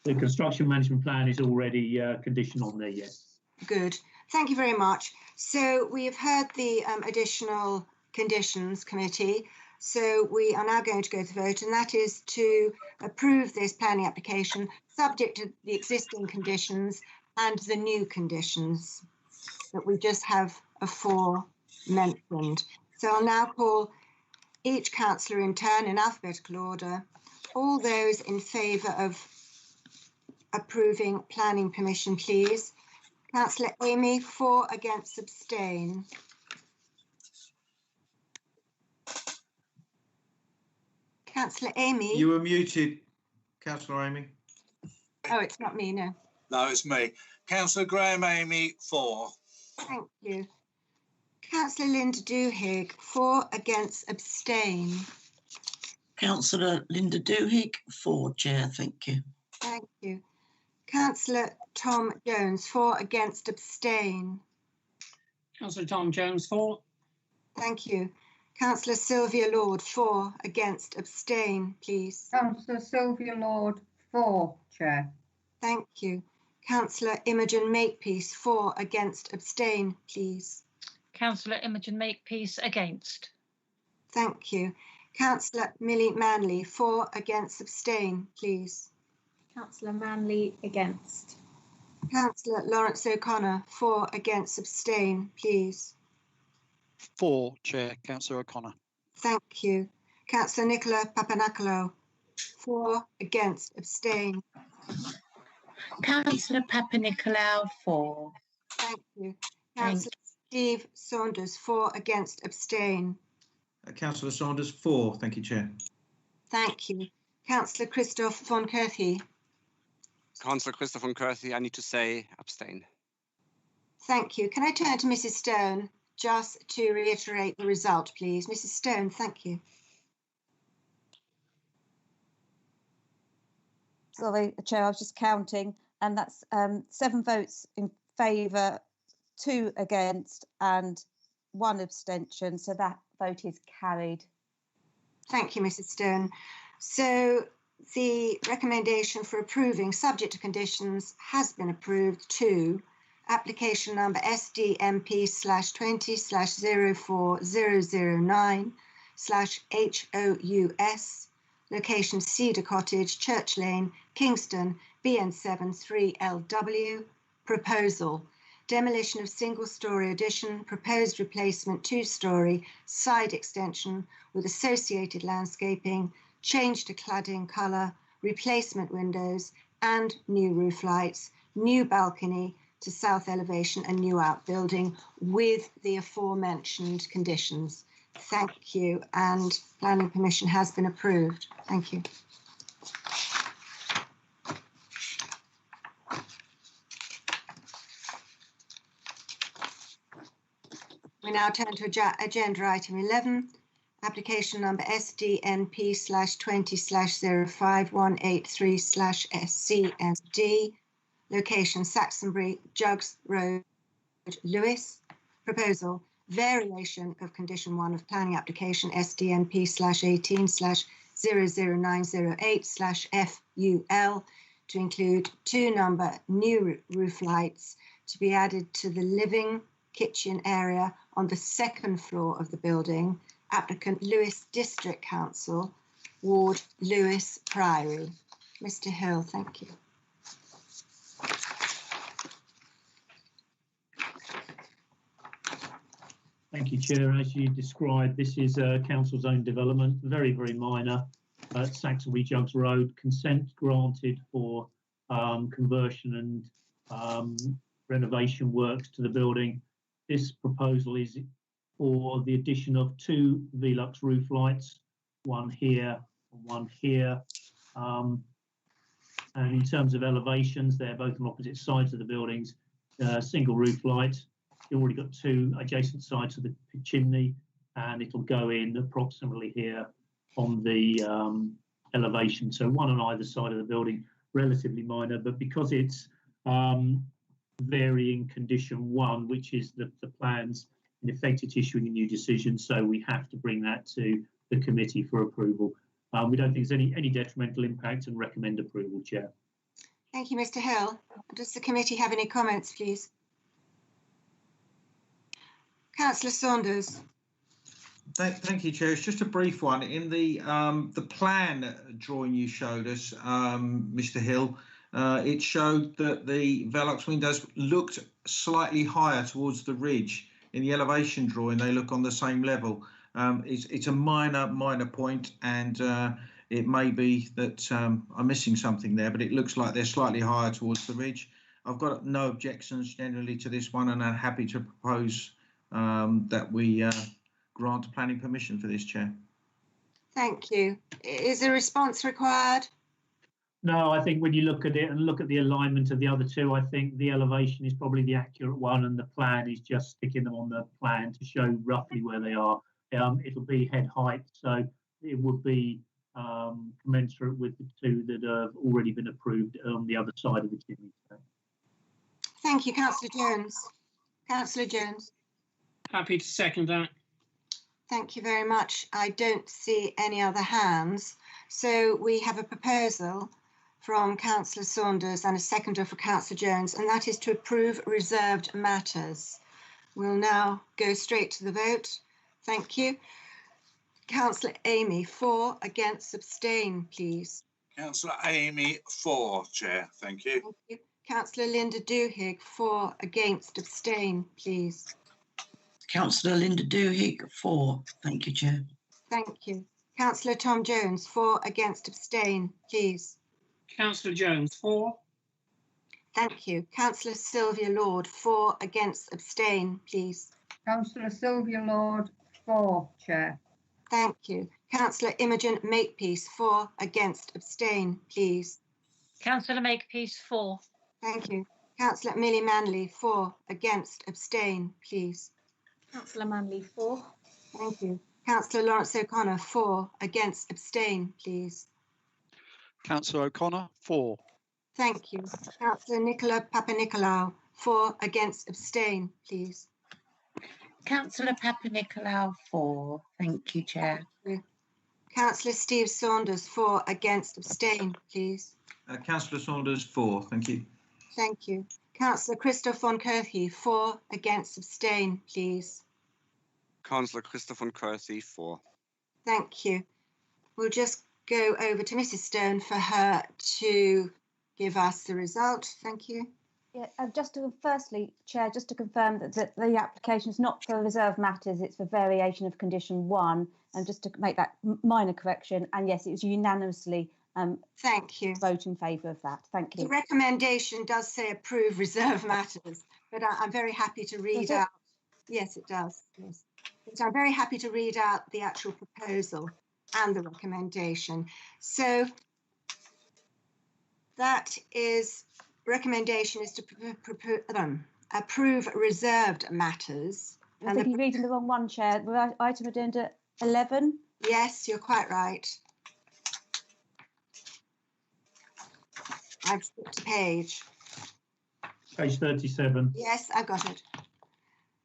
The construction management plan is already conditioned on there, yes. Good. Thank you very much. So we have heard the additional conditions committee. So we are now going to go to the vote, and that is to approve this planning application subject to the existing conditions and the new conditions that we just have aforementioned. So I'll now call each councillor in turn in alphabetical order. All those in favour of approving planning permission, please. Councillor Amy, for, against, abstain. Councillor Amy. You were muted, Councillor Amy. Oh, it's not me, no. No, it's me. Councillor Graham Amy, for. Thank you. Councillor Linda Doohig, for, against, abstain. Councillor Linda Doohig, for, Chair. Thank you. Thank you. Councillor Tom Jones, for, against, abstain. Councillor Tom Jones, for. Thank you. Councillor Sylvia Lord, for, against, abstain, please. Councillor Sylvia Lord, for, Chair. Thank you. Councillor Imogen Makepeace, for, against, abstain, please. Councillor Imogen Makepeace, against. Thank you. Councillor Millie Manley, for, against, abstain, please. Councillor Manley, against. Councillor Lawrence O'Connor, for, against, abstain, please. For, Chair. Councillor O'Connor. Thank you. Councillor Nicola Papanicolaou, for, against, abstain. Councillor Papanicolaou, for. Thank you. Councillor Steve Saunders, for, against, abstain. Councillor Saunders, for. Thank you, Chair. Thank you. Councillor Christoph von Kerthy. Councillor Christoph von Kerthy, I need to say abstain. Thank you. Can I turn to Mrs. Stone just to reiterate the result, please? Mrs. Stone, thank you. Sorry, Chair, I was just counting, and that's 7 votes in favour, 2 against, and 1 abstention. So that vote is carried. Thank you, Mrs. Stone. So the recommendation for approving, subject to conditions, has been approved to application number SDMP/20/04009/HOUS, location Cedar Cottage, Church Lane, Kingston, BN7 3LW. Proposal: demolition of single-storey addition, proposed replacement 2-storey side extension with associated landscaping, change to cladding colour, replacement windows and new roof lights, new balcony to south elevation and new outbuilding with the aforementioned conditions. Thank you, and planning permission has been approved. Thank you. We now turn to agenda item 11, application number SDNP/20/05-183/SCSD, location Saxonbury, Jugs Road, Lewis. Proposal: variation of condition 1 of planning application SDNP/18/00908/FUL to include 2 new roof lights to be added to the living kitchen area on the 2nd floor of the building. Applicant Lewis District Council, Ward Lewis Priory. Mr. Hill, thank you. Thank you, Chair. As you described, this is a council's own development, very, very minor, at Saxonbury Jugs Road. Consent granted for conversion and renovation works to the building. This proposal is for the addition of 2 Velux roof lights, 1 here and 1 here. And in terms of elevations, they're both on opposite sides of the buildings. Single roof light. You've already got 2 adjacent sides of the chimney, and it'll go in approximately here on the elevation. So 1 on either side of the building, relatively minor, but because it's varying condition 1, which is the plans, in effect it's issuing a new decision, so we have to bring that to the committee for approval. We don't think there's any detrimental impact and recommend approval, Chair. Thank you, Mr. Hill. Does the committee have any comments, please? Councillor Saunders. Thank you, Chair. It's just a brief one. In the plan drawing you showed us, Mr. Hill, it showed that the Velux windows looked slightly higher towards the ridge. In the elevation drawing, they look on the same level. It's a minor point, and it may be that I'm missing something there, but it looks like they're slightly higher towards the ridge. I've got no objections generally to this one, and I'm happy to propose that we grant planning permission for this, Chair. Thank you. Is a response required? No, I think when you look at it and look at the alignment of the other two, I think the elevation is probably the accurate one, and the plan is just sticking them on the plan to show roughly where they are. It'll be head height, so it would be commensurate with the two that have already been approved on the other side of the chimney. Thank you, Councillor Jones. Councillor Jones. Happy to second that. Thank you very much. I don't see any other hands. So we have a proposal from Councillor Saunders and a seconder for Councillor Jones, and that is to approve reserved matters. We'll now go straight to the vote. Thank you. Councillor Amy, for, against, abstain, please. Councillor Amy, for, Chair. Thank you. Thank you. Councillor Linda Doohig, for, against, abstain, please. Councillor Linda Doohig, for. Thank you, Chair. Thank you. Councillor Tom Jones, for, against, abstain, please. Councillor Jones, for. Thank you. Councillor Sylvia Lord, for, against, abstain, please. Councillor Sylvia Lord, for, Chair. Thank you. Councillor Imogen Makepeace, for, against, abstain, please. Councillor Makepeace, for. Thank you. Councillor Millie Manley, for, against, abstain, please. Councillor Manley, for. Thank you. Councillor Lawrence O'Connor, for, against, abstain, please. Councillor O'Connor, for. Thank you. Councillor Nicola Papanicolaou, for, against, abstain, please. Councillor Papanicolaou, for. Thank you, Chair. Thank you. Councillor Steve Saunders, for, against, abstain, please. Councillor Saunders, for. Thank you. Thank you. Councillor Christoph von Kirchhoff, for, against, abstain, please. Councillor Christoph von Kirchhoff, for. Thank you. We'll just go over to Mrs. Stone for her to give us the result. Thank you. Yeah, just to firstly, Chair, just to confirm that the application is not for reserved matters, it's for variation of condition 1, and just to make that minor correction, and yes, it was unanimously thank you. Vote in favour of that. Thank you. The recommendation does say approve reserve matters, but I'm very happy to read out. Yes, it does. Yes. But I'm very happy to read out the actual proposal and the recommendation. So that is, recommendation is to approve reserved matters. I think you're reading the wrong one, Chair. We're item agenda 11. Yes, you're quite right. I've skipped a page. Page 37. Yes, I've got it.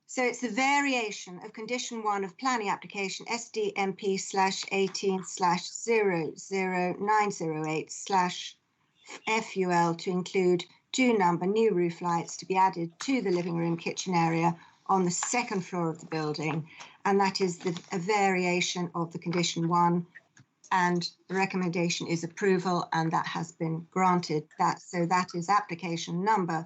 So it's the variation of condition 1 of planning application SDMP/18/00908/FUL to include 2 number new roof lights to be added to the living room kitchen area on the 2nd floor of the building. And that is a variation of the condition 1. And the recommendation is approval, and that has been granted. So that is application number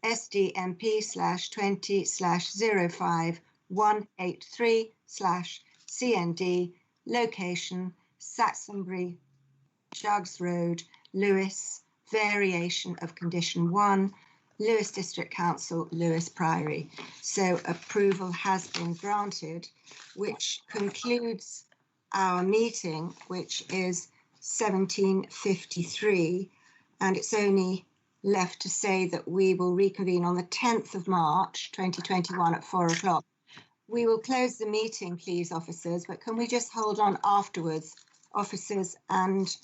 SDMP/20/05183/CND, location Saxonbury, Jugs Road, Lewes, variation of condition 1, Lewes District Council, Lewes Priory. So approval has been granted, which concludes our meeting, which is 17:53, and it's only left to say that we will reconvene on the 10th of March 2021 at 4 o'clock. We will close the meeting, please, officers, but can we just hold on afterwards, officers and